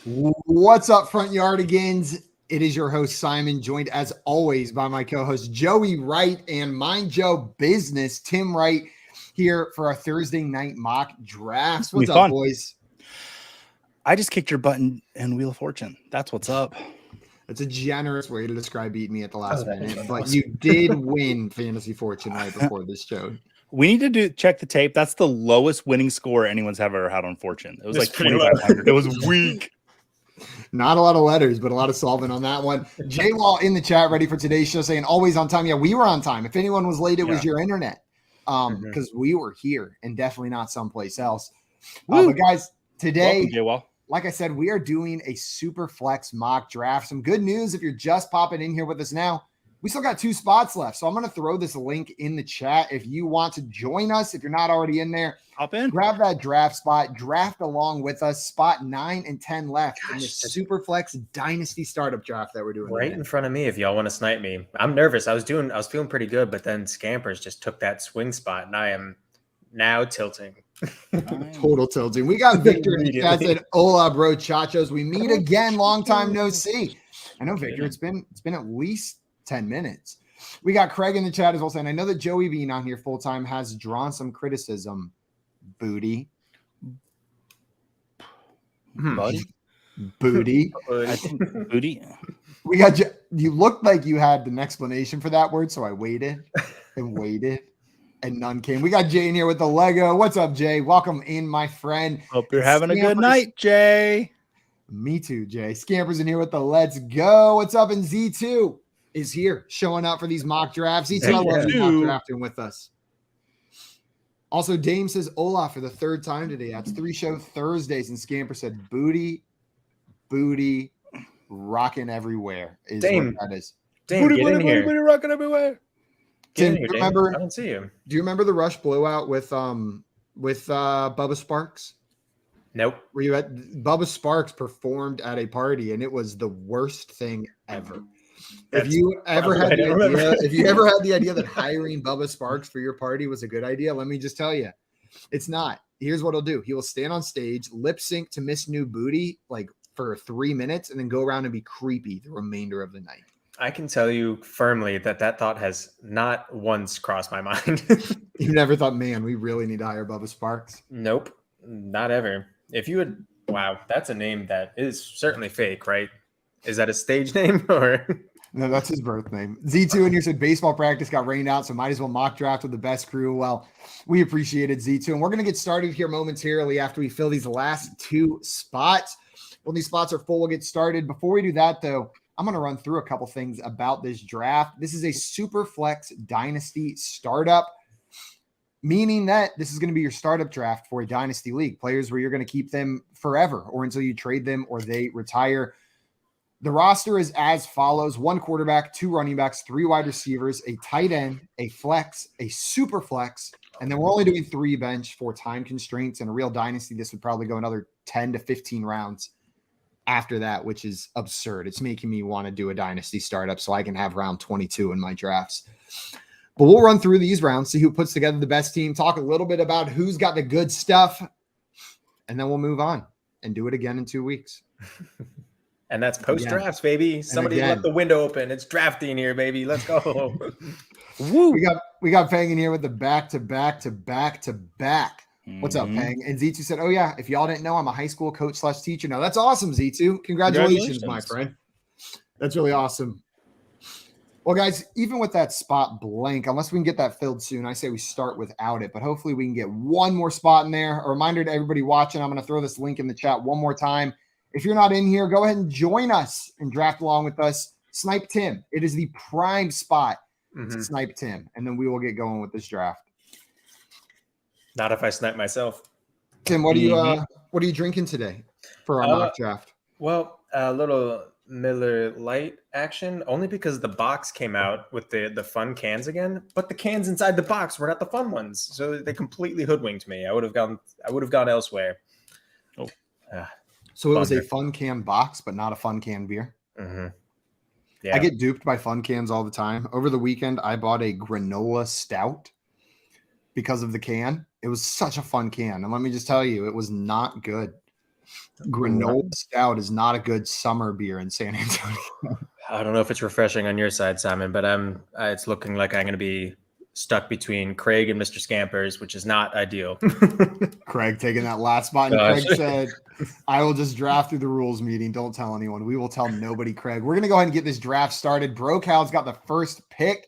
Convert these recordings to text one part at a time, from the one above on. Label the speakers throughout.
Speaker 1: What's up, Front Yardigans? It is your host, Simon, joined as always by my co-host, Joey Wright, and Mind Joe Business, Tim Wright, here for our Thursday night mock drafts. What's up, boys?
Speaker 2: I just kicked your button in Wheel of Fortune. That's what's up.
Speaker 1: That's a generous way to describe beating me at the last minute, but you did win Fantasy Fortune right before this show.
Speaker 2: We need to check the tape. That's the lowest winning score anyone's ever had on Fortune. It was like 2,500. It was weak.
Speaker 1: Not a lot of letters, but a lot of solving on that one. Jay Wall in the chat, ready for today's show, saying always on time. Yeah, we were on time. If anyone was late, it was your internet, because we were here and definitely not someplace else. But guys, today,
Speaker 2: welcome, Jay Wall.
Speaker 1: Like I said, we are doing a Superflex mock draft. Some good news if you're just popping in here with us now. We still got 2 spots left, so I'm going to throw this link in the chat. If you want to join us, if you're not already in there,
Speaker 2: hop in,
Speaker 1: grab that draft spot, draft along with us. Spot 9 and 10 left in the Superflex Dynasty Startup draft that we're doing
Speaker 3: right in front of me. If y'all want to snipe me, I'm nervous. I was feeling pretty good, but then Scampers just took that swing spot, and I am now tilting.
Speaker 1: Total tilting. We got Victor in the chat said, "Hola, bro, chachos. We meet again. Long time no see." I know, Victor. It's been at least 10 minutes. We got Craig in the chat as well saying, I know that Joey being on here full time has drawn some criticism. Booty.
Speaker 2: Buddy.
Speaker 1: Booty.
Speaker 2: I think booty.
Speaker 1: We got you looked like you had an explanation for that word, so I waited and waited and none came. We got Jay in here with the Lego. What's up, Jay? Welcome in, my friend.
Speaker 2: Hope you're having a good night, Jay.
Speaker 1: Me too, Jay. Scampers in here with the let's go. What's up? And Z2 is here showing up for these mock drafts. Z2, I love you mock drafting with us. Also, Dame says hola for the 3rd time today. That's 3 show Thursdays. And Scamper said booty, rocking everywhere. Is
Speaker 3: Dame,
Speaker 1: what that is.
Speaker 3: Dame,
Speaker 2: booty, rocking everywhere.
Speaker 1: Tim,
Speaker 3: Here,
Speaker 1: do you remember?
Speaker 3: I don't see you.
Speaker 1: Do you remember the Rush blowout with Bubba Sparks?
Speaker 3: Nope.
Speaker 1: Were you at Bubba Sparks performed at a party and it was the worst thing ever. If you ever had the idea that hiring Bubba Sparks for your party was a good idea, let me just tell you, it's not. Here's what he'll do. He will stand on stage, lip sync to Miss New Booty like for 3 minutes and then go around and be creepy the remainder of the night.
Speaker 3: I can tell you firmly that thought has not once crossed my mind.
Speaker 1: You never thought, man, we really need to hire Bubba Sparks?
Speaker 3: Nope, not ever. If you would, wow, that's a name that is certainly fake, right? Is that a stage name or?
Speaker 1: No, that's his birth name. Z2 in here said baseball practice got rained out, so might as well mock draft with the best crew. Well, we appreciated Z2. And we're going to get started here momentarily after we fill these last 2 spots. When these spots are full, we'll get started. Before we do that, though, I'm going to run through a couple things about this draft. This is a Superflex Dynasty Startup, meaning that this is going to be your startup draft for a Dynasty League. Players where you're going to keep them forever or until you trade them or they retire. The roster is as follows: 1 quarterback, 2 running backs, 3 wide receivers, a tight end, a flex, a super flex, and then we're only doing 3 bench for time constraints. In a real dynasty, this would probably go another 10 to 15 rounds after that, which is absurd. It's making me want to do a dynasty startup so I can have round 22 in my drafts. But we'll run through these rounds, see who puts together the best team, talk a little bit about who's got the good stuff, and then we'll move on and do it again in 2 weeks.
Speaker 3: And that's post-drafts, baby. Somebody left the window open. It's drafting here, baby. Let's go.
Speaker 1: Woo. We got Pang in here with the back-to-back-to-back-to-back. What's up, Pang? And Z2 said, oh, yeah, if y'all didn't know, I'm a high school coach/teacher. Now, that's awesome, Z2. Congratulations, my friend. That's really awesome. Well, guys, even with that spot blank, unless we can get that filled soon, I say we start without it. But hopefully we can get one more spot in there. A reminder to everybody watching, I'm going to throw this link in the chat one more time. If you're not in here, go ahead and join us and draft along with us. Snipe Tim. It is the prime spot to snipe Tim. And then we will get going with this draft.
Speaker 3: Not if I snipe myself.
Speaker 1: Tim, what are you drinking today for our mock draft?
Speaker 3: Well, a little Miller Lite action, only because the box came out with the fun cans again, but the cans inside the box were not the fun ones. So they completely hoodwinked me. I would have gone elsewhere.
Speaker 1: Oh. So it was a fun can box, but not a fun can beer.
Speaker 3: Mm-hmm. Yeah.
Speaker 1: I get duped by fun cans all the time. Over the weekend, I bought a granola stout because of the can. It was such a fun can. And let me just tell you, it was not good. Granola Stout is not a good summer beer in San Antonio.
Speaker 3: I don't know if it's refreshing on your side, Simon, but it's looking like I'm going to be stuck between Craig and Mr. Scampers, which is not ideal.
Speaker 1: Craig taking that last spot. And Craig said, I will just draft through the rules meeting. Don't tell anyone. We will tell nobody, Craig. We're going to go ahead and get this draft started. BroCal's got the first pick.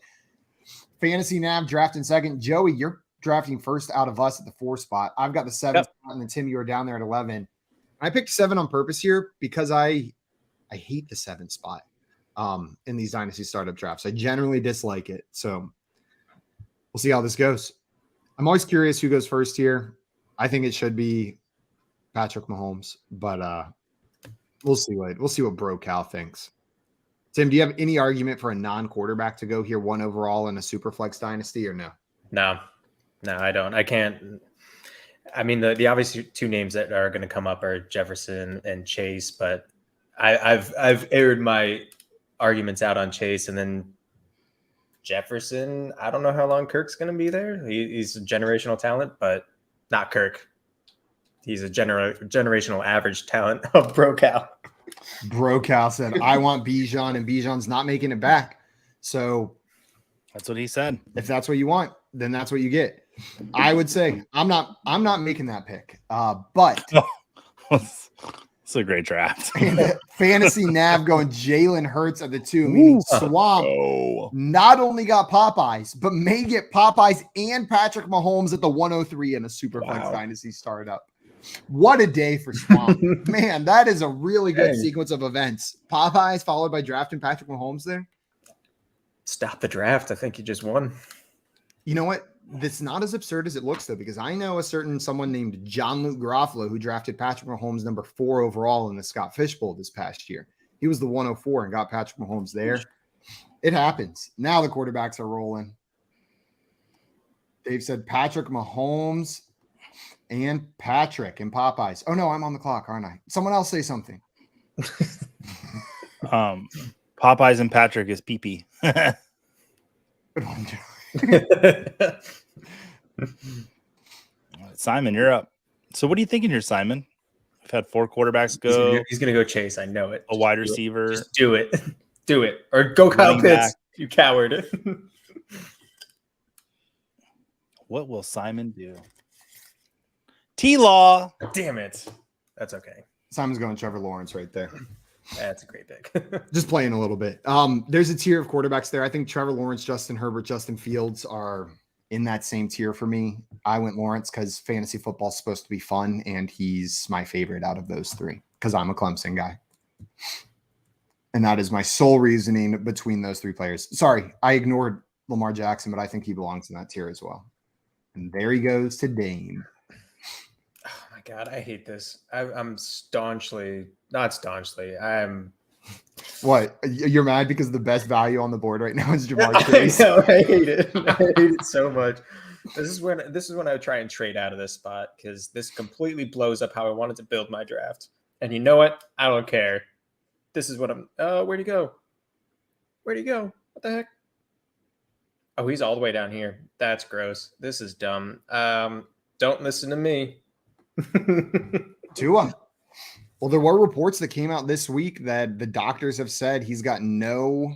Speaker 1: Fantasy Nav drafting second. Joey, you're drafting first out of us at the 4 spot. I've got the 7 spot, and then Tim, you were down there at 11. I picked 7 on purpose here because I hate the 7 spot in these Dynasty Startup drafts. I generally dislike it. So we'll see how this goes. I'm always curious who goes first here. I think it should be Patrick Mahomes, but we'll see what BroCal thinks. Tim, do you have any argument for a non-quarterback to go here 1 overall in a Superflex Dynasty or no?
Speaker 3: No, I don't. I can't. I mean, the obvious 2 names that are going to come up are Jefferson and Chase, but I've aired my arguments out on Chase, and then Jefferson. I don't know how long Kirk's going to be there. He's a generational talent, but not Kirk. He's a generational average talent of BroCal.
Speaker 1: BroCal said, I want Bijan, and Bijan's not making it back. So
Speaker 2: that's what he said.
Speaker 1: If that's what you want, then that's what you get. I would say I'm not making that pick. But
Speaker 2: it's a great draft.
Speaker 1: Fantasy Nav going Jalen Hurts at the 2, meaning Swamp not only got Popeyes, but may get Popeyes and Patrick Mahomes at the 103 in a Superflex Dynasty Startup. What a day for Swamp. Man, that is a really good sequence of events. Popeyes followed by drafting Patrick Mahomes there.
Speaker 3: Stop the draft. I think you just won.
Speaker 1: You know what? That's not as absurd as it looks, though, because I know someone named John Luke Garofalo who drafted Patrick Mahomes number 4 overall in the Scott Fish Bowl this past year. He was the 104 and got Patrick Mahomes there. It happens. Now the quarterbacks are rolling. Dave said Patrick Mahomes and Patrick and Popeyes. Oh, no, I'm on the clock, aren't I? Someone else say something.
Speaker 2: Popeyes and Patrick is pee-pee.
Speaker 1: Good one, Joe.
Speaker 3: Simon,
Speaker 2: you're up. So what are you thinking here, Simon? We've had 4 quarterbacks go.
Speaker 3: He's gonna go Chase. I know it.
Speaker 2: A wide receiver.
Speaker 3: Just do it. Do it. Or go Kyle Pitts. You coward.
Speaker 2: What will Simon do? T-Law.
Speaker 3: Damn it. That's okay.
Speaker 1: Simon's going Trevor Lawrence right there.
Speaker 3: That's a great pick.
Speaker 1: Just playing a little bit. There's a tier of quarterbacks there. I think Trevor Lawrence, Justin Herbert, Justin Fields are in that same tier for me. I went Lawrence because fantasy football is supposed to be fun, and he's my favorite out of those 3 because I'm a Clemson guy. And that is my sole reasoning between those 3 players. Sorry, I ignored Lamar Jackson, but I think he belongs in that tier as well. And there he goes to Dame.
Speaker 3: Oh my God, I hate this. I'm not staunchly. I'm.
Speaker 1: What? You're mad because the best value on the board right now is Jamar Chase?
Speaker 3: I know, I hate it. I hate it so much. This is when I would try and trade out of this spot because this completely blows up how I wanted to build my draft. And you know what? I don't care. This is what I'm. Where'd he go? Where'd he go? What the heck? Oh, he's all the way down here. That's gross. This is dumb. Don't listen to me.
Speaker 1: Tua. Well, there were reports that came out this week that the doctors have said he's got no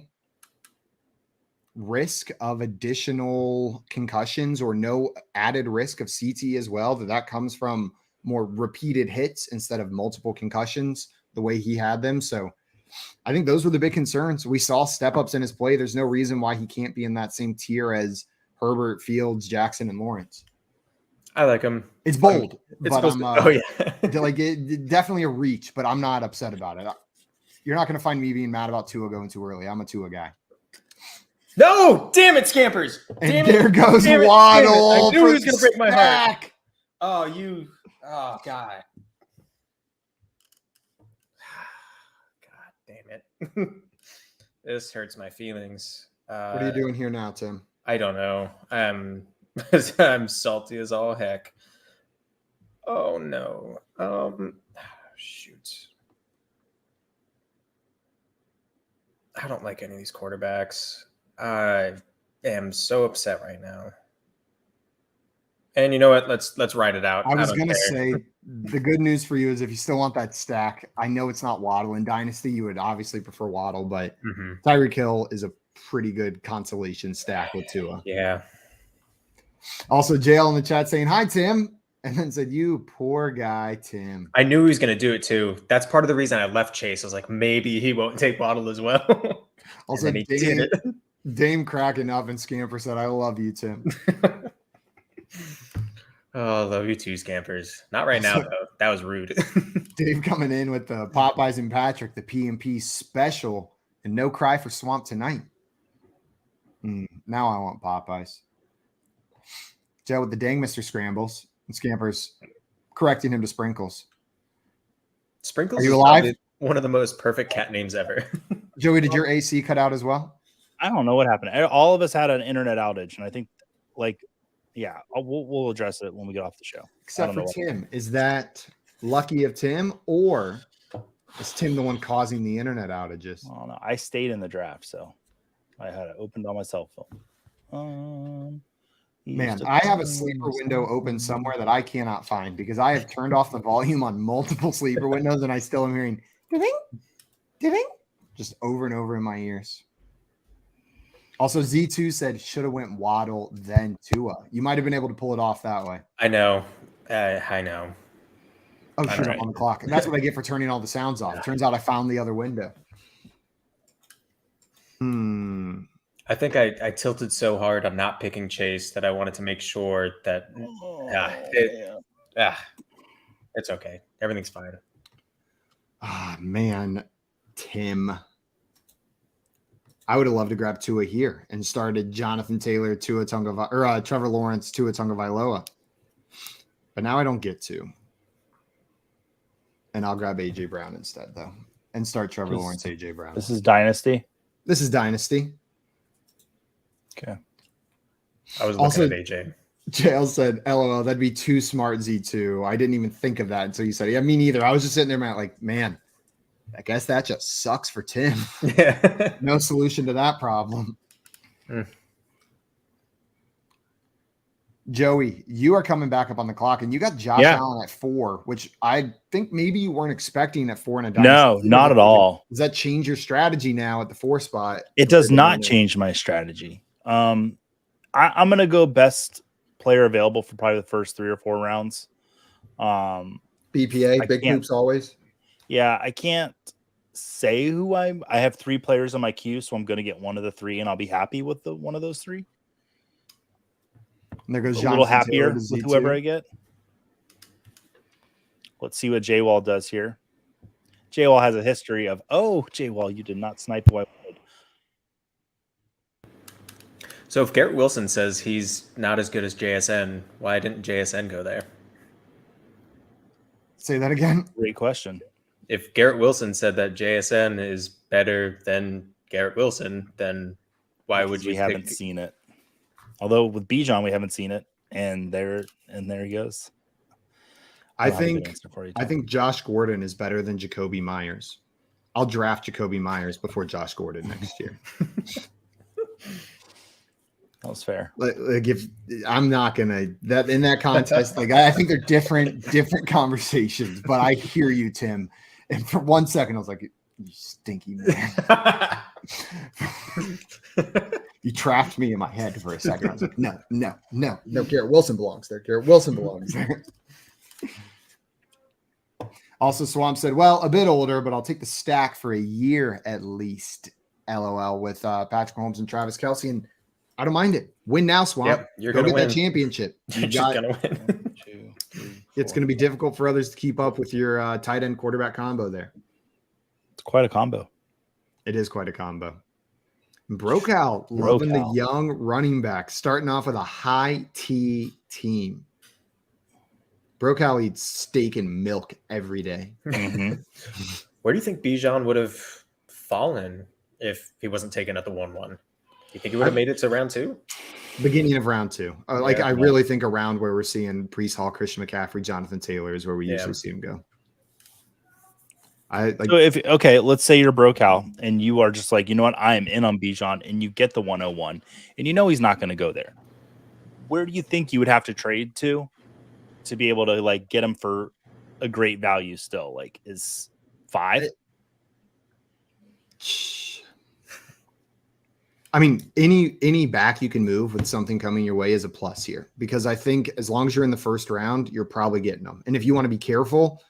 Speaker 1: risk of additional concussions or no added risk of CT as well, that comes from more repeated hits instead of multiple concussions the way he had them. So I think those were the big concerns. We saw step-ups in his play. There's no reason why he can't be in that same tier as Herbert, Fields, Jackson, and Lawrence.
Speaker 3: I like him.
Speaker 1: It's bold.
Speaker 3: It's
Speaker 1: but definitely a reach, but I'm not upset about it. You're not going to find me being mad about Tua going too early. I'm a Tua guy.
Speaker 3: No, damn it, Scampers.
Speaker 1: And there goes Waddle.
Speaker 3: I knew he was going to break my heart. Oh, God. God damn it. This hurts my feelings.
Speaker 1: What are you doing here now, Tim?
Speaker 3: I don't know. I'm salty as all heck. Oh no. Shoot. I don't like any of these quarterbacks. I am so upset right now. And you know what? Let's ride it out.
Speaker 1: I was
Speaker 3: don't
Speaker 1: gonna
Speaker 3: care.
Speaker 1: say the good news for you is if you still want that stack, I know it's not Waddle in Dynasty. You would obviously prefer Waddle, but Tyreek Hill is a pretty good consolation stack with Tua.
Speaker 3: Yeah.
Speaker 1: Also, JL in the chat saying hi, Tim, and then said, "You poor guy, Tim."
Speaker 3: I knew he was going to do it too. That's part of the reason I left Chase. I was like, maybe he won't take Waddle as well.
Speaker 1: Also,
Speaker 3: and then he did it.
Speaker 1: Dame cracking up and Scamper said, "I love you, Tim."
Speaker 3: Oh, love you too, Scampers. Not right now, though. That was rude.
Speaker 1: Dave coming in with the Popeyes and Patrick, the P&P special, and no cry for Swamp tonight. Now I want Popeyes. Joe with the dang Mr. Scrambles and Scampers correcting him to Sprinkles.
Speaker 3: Sprinkles
Speaker 1: Are you
Speaker 3: is
Speaker 1: alive?
Speaker 3: probably one of the most perfect cat names ever.
Speaker 1: Joey, did your AC cut out as well?
Speaker 2: I don't know what happened. All of us had an internet outage, and I think, we'll address it when we get off the show.
Speaker 1: Except for Tim. Is that lucky of Tim, or is Tim the one causing the internet outages?
Speaker 2: I don't know. I stayed in the draft, so I had it opened on my cell phone.
Speaker 1: Man, I have a sleeper window open somewhere that I cannot find because I have turned off the volume on multiple sleeper windows, and I still am hearing ding, ding, just over and over in my ears. Also, Z2 said should have went Waddle then Tua. You might have been able to pull it off that way.
Speaker 3: I know. I know.
Speaker 1: Oh, shit, I'm on the clock. And that's what I get for turning all the sounds off. Turns out I found the other window.
Speaker 3: I think I tilted so hard on not picking Chase that I wanted to make sure that it's okay. Everything's fine.
Speaker 1: Ah, man, Tim. I would have loved to grab Tua here and started Jonathan Taylor, Trevor Lawrence, Tua Tagovailoa. But now I don't get to. And I'll grab A.J. Brown instead, though, and start Trevor Lawrence, A.J. Brown.
Speaker 2: This is Dynasty?
Speaker 1: This is Dynasty.
Speaker 2: Okay.
Speaker 3: I was looking at AJ.
Speaker 1: JL said, LOL, that'd be too smart, Z2. I didn't even think of that until you said it. Yeah, me neither. I was just sitting there, man, I guess that just sucks for Tim.
Speaker 3: Yeah.
Speaker 1: No solution to that problem. Joey, you are coming back up on the clock, and you got Josh Allen at 4, which I think maybe you weren't expecting at 4 in a dynasty.
Speaker 2: No, not at all.
Speaker 1: Does that change your strategy now at the 4 spot?
Speaker 2: It does not change my strategy. I'm going to go best player available for probably the first 3 or 4 rounds.
Speaker 1: BPA, big hoops always.
Speaker 2: Yeah, I can't say who I have 3 players on my queue, so I'm going to get one of the 3, and I'll be happy with one of those 3.
Speaker 1: And there goes
Speaker 2: a little happier with whoever I get. Let's see what J-Wall does here. J-Wall has a history of, J-Wall, you did not snipe who I wanted.
Speaker 3: So if Garrett Wilson says he's not as good as JSN, why didn't JSN go there?
Speaker 1: Say that again.
Speaker 2: Great question.
Speaker 3: If Garrett Wilson said that JSN is better than Garrett Wilson, then why would you?
Speaker 2: We haven't seen it. Although with Bijan, we haven't seen it, and there he goes.
Speaker 1: I think Josh Gordon is better than Jacoby Myers. I'll draft Jacoby Myers before Josh Gordon next year.
Speaker 2: That was fair.
Speaker 1: Like if I'm not gonna that in that contest, like I think they're different conversations. But I hear you, Tim. And for 1 second, I was like, "You stinky man." You trapped me in my head for a second. I was like, no. Garrett Wilson belongs there. Garrett Wilson belongs there. Also, Swamp said, well, a bit older, but I'll take the stack for a year at least. LOL with Patrick Mahomes and Travis Kelce. And I don't mind it. Win now, Swamp.
Speaker 3: Yep, you're
Speaker 1: Go
Speaker 3: going to
Speaker 1: get
Speaker 3: win
Speaker 1: that championship.
Speaker 3: You're just going to win.
Speaker 2: 2, 3,
Speaker 1: It's going to be difficult for others to keep up with your tight end quarterback combo there.
Speaker 2: It's quite a combo.
Speaker 1: It is quite a combo. Brokow, loving the young running back, starting off with a high T team. Brokow eats steak and milk every day.
Speaker 2: Mm-hmm.
Speaker 3: Where do you think Bijan would have fallen if he wasn't taken at the 1-1? You think he would have made it to round 2?
Speaker 1: Beginning of round 2. I really think around where we're seeing Breece Hall, Christian McCaffrey, Jonathan Taylor is where we usually see him go.
Speaker 2: So let's say you're Brokow and you are just like, you know what, I am in on Bijan, and you get the 101, and you know he's not going to go there. where do you think you would have to trade to be able to like get him for a great value still? Like, is 5?
Speaker 1: I mean, any back you can move with something coming your way is a plus here, because I think as long as you're in the first round, you're probably getting them. And if you want to be careful,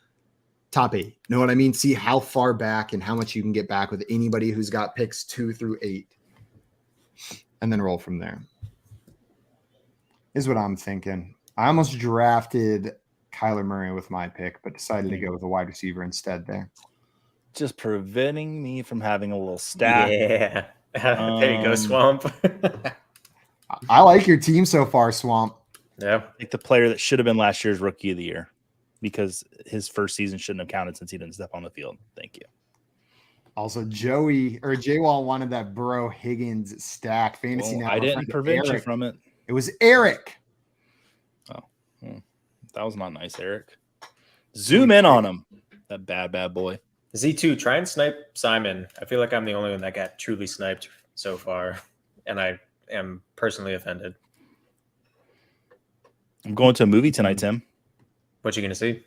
Speaker 1: top 8. Know what I mean? See how far back and how much you can get back with anybody who's got picks 2 through 8, and then roll from there. Is what I'm thinking. I almost drafted Kyler Murray with my pick, but decided to go with a wide receiver instead there.
Speaker 2: Just preventing me from having a little stack.
Speaker 3: Yeah. There you go, Swamp.
Speaker 1: I like your team so far, Swamp.
Speaker 3: Yeah.
Speaker 2: Like the player that should have been last year's rookie of the year, because his first season shouldn't have counted since he didn't step on the field. Thank you.
Speaker 1: Also, J-Wall wanted that Burrow Higgins stack fantasy.
Speaker 2: Well,
Speaker 1: now
Speaker 2: I didn't prevent you from it.
Speaker 1: It was Eric.
Speaker 2: Oh, that was not nice, Eric. Zoom in on him. That bad boy.
Speaker 3: Z2, try and snipe Simon. I feel like I'm the only one that got truly sniped so far, and I am personally offended.
Speaker 2: I'm going to a movie tonight, Tim.
Speaker 3: What you gonna see?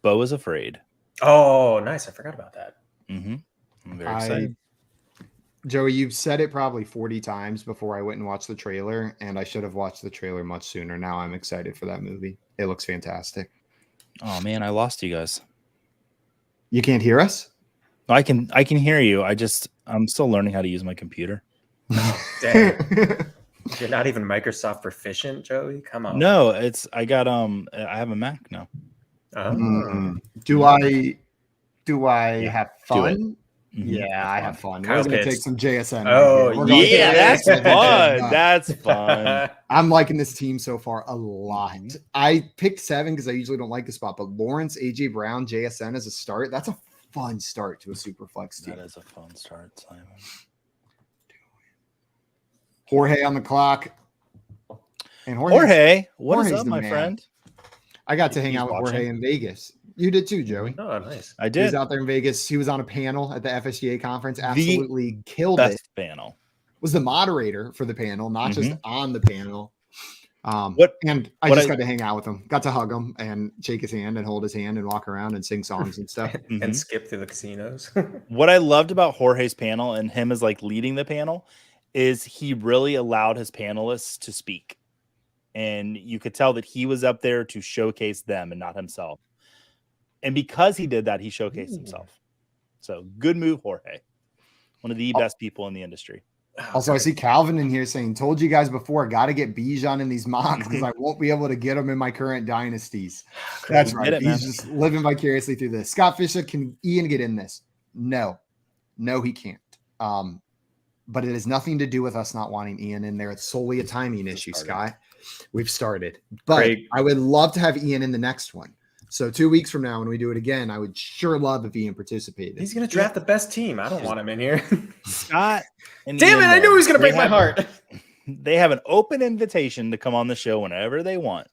Speaker 2: Beau is Afraid.
Speaker 3: Oh, nice. I forgot about that.
Speaker 2: I'm very excited.
Speaker 1: Joey, you've said it probably 40 times before I went and watched the trailer, and I should have watched the trailer much sooner. Now I'm excited for that movie. It looks fantastic.
Speaker 2: Oh man, I lost you guys.
Speaker 1: You can't hear us?
Speaker 2: I can hear you. I'm still learning how to use my computer.
Speaker 3: Dang. You're not even Microsoft proficient, Joey? Come on.
Speaker 2: No, I have a Mac now.
Speaker 1: Do I have fun?
Speaker 2: Mm-hmm.
Speaker 1: Yeah, I have fun.
Speaker 3: Kyle
Speaker 1: We're going to
Speaker 3: Pitts.
Speaker 1: take some JSN.
Speaker 3: Oh,
Speaker 1: right here.
Speaker 2: Yeah, that's
Speaker 1: JSN.
Speaker 2: fun. That's fun.
Speaker 1: I'm liking this team so far a lot. I picked 7 because I usually don't like the spot, but Lawrence, AJ Brown, JSN as a start, that's a fun start to a Superflex team.
Speaker 2: That is a fun start, Simon.
Speaker 1: Jorge on the clock. And
Speaker 2: Jorge, what
Speaker 1: Jorge's
Speaker 2: is up,
Speaker 1: the
Speaker 2: my
Speaker 1: man.
Speaker 2: friend?
Speaker 1: I got to hang
Speaker 2: He's
Speaker 1: out with Jorge
Speaker 2: watching.
Speaker 1: in Vegas. You did too, Joey.
Speaker 3: Oh, nice.
Speaker 2: I
Speaker 1: He was
Speaker 2: did.
Speaker 1: out there in Vegas. He was on a panel at the FSGA conference. Absolutely killed it.
Speaker 2: Best panel.
Speaker 1: Was the moderator for the panel, not just on the panel. And I
Speaker 2: what
Speaker 1: just
Speaker 2: I-
Speaker 1: got to hang out with him. Got to hug him and shake his hand and hold his hand and walk around and sing songs and stuff.
Speaker 3: And skip through the casinos.
Speaker 2: What I loved about Jorge's panel and him as like leading the panel is he really allowed his panelists to speak. And you could tell that he was up there to showcase them and not himself. And because he did that, he showcased himself. So good move, Jorge. One of the best people in the industry.
Speaker 1: Also, I see Calvin in here saying, told you guys before, got to get Bijan in these mocks because I won't be able to get them in my current dynasties. That's right. He's just living vicariously through this. Scott Fisher, can Ian get in this? No, he can't. But it has nothing to do with us not wanting Ian in there. It's solely a timing issue, Scott. We've started. But I would love to have Ian in the next one. So 2 weeks from now, when we do it again, I would sure love if Ian participated.
Speaker 3: He's going to draft the best team. I don't want him in here.
Speaker 2: Scott. And
Speaker 3: Damn
Speaker 2: Ian,
Speaker 3: it. I knew he was going to break my heart.
Speaker 2: They have an open invitation to come on the show whenever they want.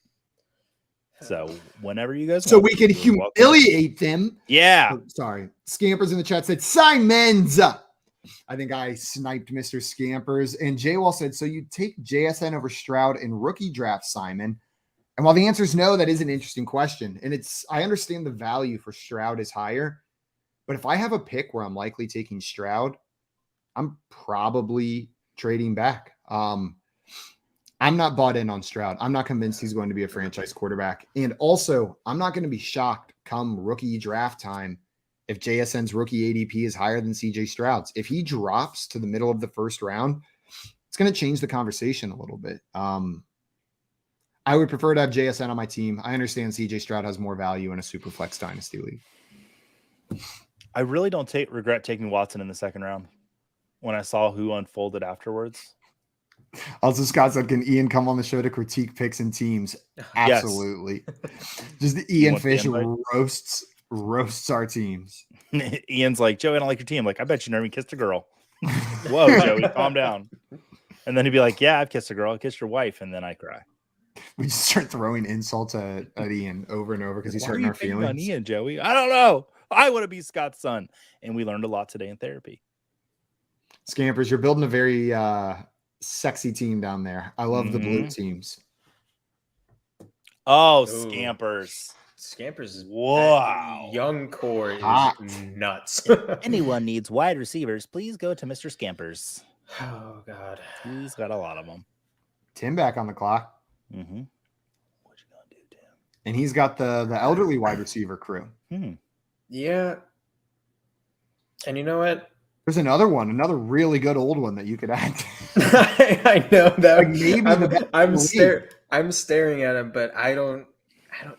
Speaker 2: So whenever you guys
Speaker 1: so
Speaker 2: want,
Speaker 1: we can humiliate them.
Speaker 2: Yeah.
Speaker 1: Oh, sorry. Scampers in the chat said, Simons. I think I sniped Mr. Scampers. And J-Wall said, so you take JSN over Stroud in rookie draft, Simon? And while the answer is no, that is an interesting question. And I understand the value for Stroud is higher. But if I have a pick where I'm likely taking Stroud, I'm probably trading back. I'm not bought in on Stroud. I'm not convinced he's going to be a franchise quarterback. And also, I'm not going to be shocked come rookie draft time if JSN's rookie ADP is higher than CJ Stroud's. If he drops to the middle of the first round, it's going to change the conversation a little bit. I would prefer to have JSN on my team. I understand CJ Stroud has more value in a Superflex Dynasty League.
Speaker 2: I really don't regret taking Watson in the second round when I saw who unfolded afterwards.
Speaker 1: Also, Scott said, can Ian come on the show to critique picks and teams? Absolutely. Just Ian Fish roasts our teams.
Speaker 2: Ian's like, Joey, I don't like your team. Like, I bet you never even kissed a girl. Whoa, Joey, calm down. And then he'd be like, yeah, I've kissed a girl. I kissed your wife. And then I cry.
Speaker 1: We just start throwing insults at Ian over and over because he's hurting our feelings.
Speaker 2: On Ian, Joey? I don't know. I want to be Scott's son. And we learned a lot today in therapy.
Speaker 1: Scampers, you're building a very sexy team down there. I love the blue teams.
Speaker 2: Oh,
Speaker 3: Ooh.
Speaker 2: Scampers.
Speaker 3: Scampers is
Speaker 2: Wow.
Speaker 3: young core is
Speaker 1: Hot.
Speaker 3: nuts.
Speaker 2: Anyone needs wide receivers, please go to Mr. Scampers.
Speaker 3: Oh God.
Speaker 2: He's got a lot of them.
Speaker 1: Tim back on the clock.
Speaker 2: Mm-hmm. What you gonna do, Tim?
Speaker 1: And he's got the elderly wide receiver crew.
Speaker 3: Yeah. And you know what?
Speaker 1: There's another really good old one that you could add.
Speaker 3: I know that.
Speaker 1: Like maybe the best in the league.
Speaker 3: I'm staring at him, but I don't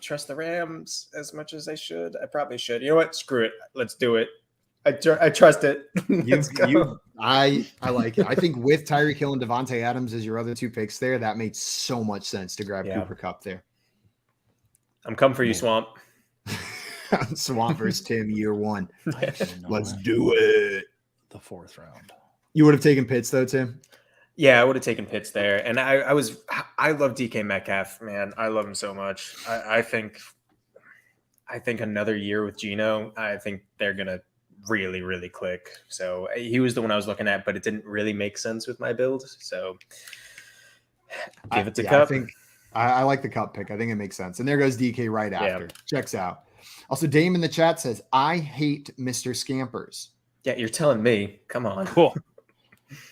Speaker 3: trust the Rams as much as I should. I probably should. You know what? Screw it. Let's do it. I trust it. Let's go.
Speaker 1: I like it. I think with Tyreek Hill and Devontae Adams as your other two picks there, that made so much sense to grab Cooper Kupp there.
Speaker 3: I'm coming for you, Swamp.
Speaker 1: Swamp versus Tim, year one. Let's do it.
Speaker 2: The 4th round.
Speaker 1: You would have taken Pitts though, Tim?
Speaker 3: Yeah, I would have taken Pitts there. And I love DK Metcalf, man. I love him so much. I think another year with Geno, I think they're gonna really, really click. So he was the one I was looking at, but it didn't really make sense with my build. So give it to Kupp.
Speaker 1: I think I like the Kupp pick. I think it makes sense. And there goes DK right after. Checks out. Also, Dame in the chat says, I hate Mr. Scampers.
Speaker 3: Yeah, you're telling me. Come on.
Speaker 2: Cool.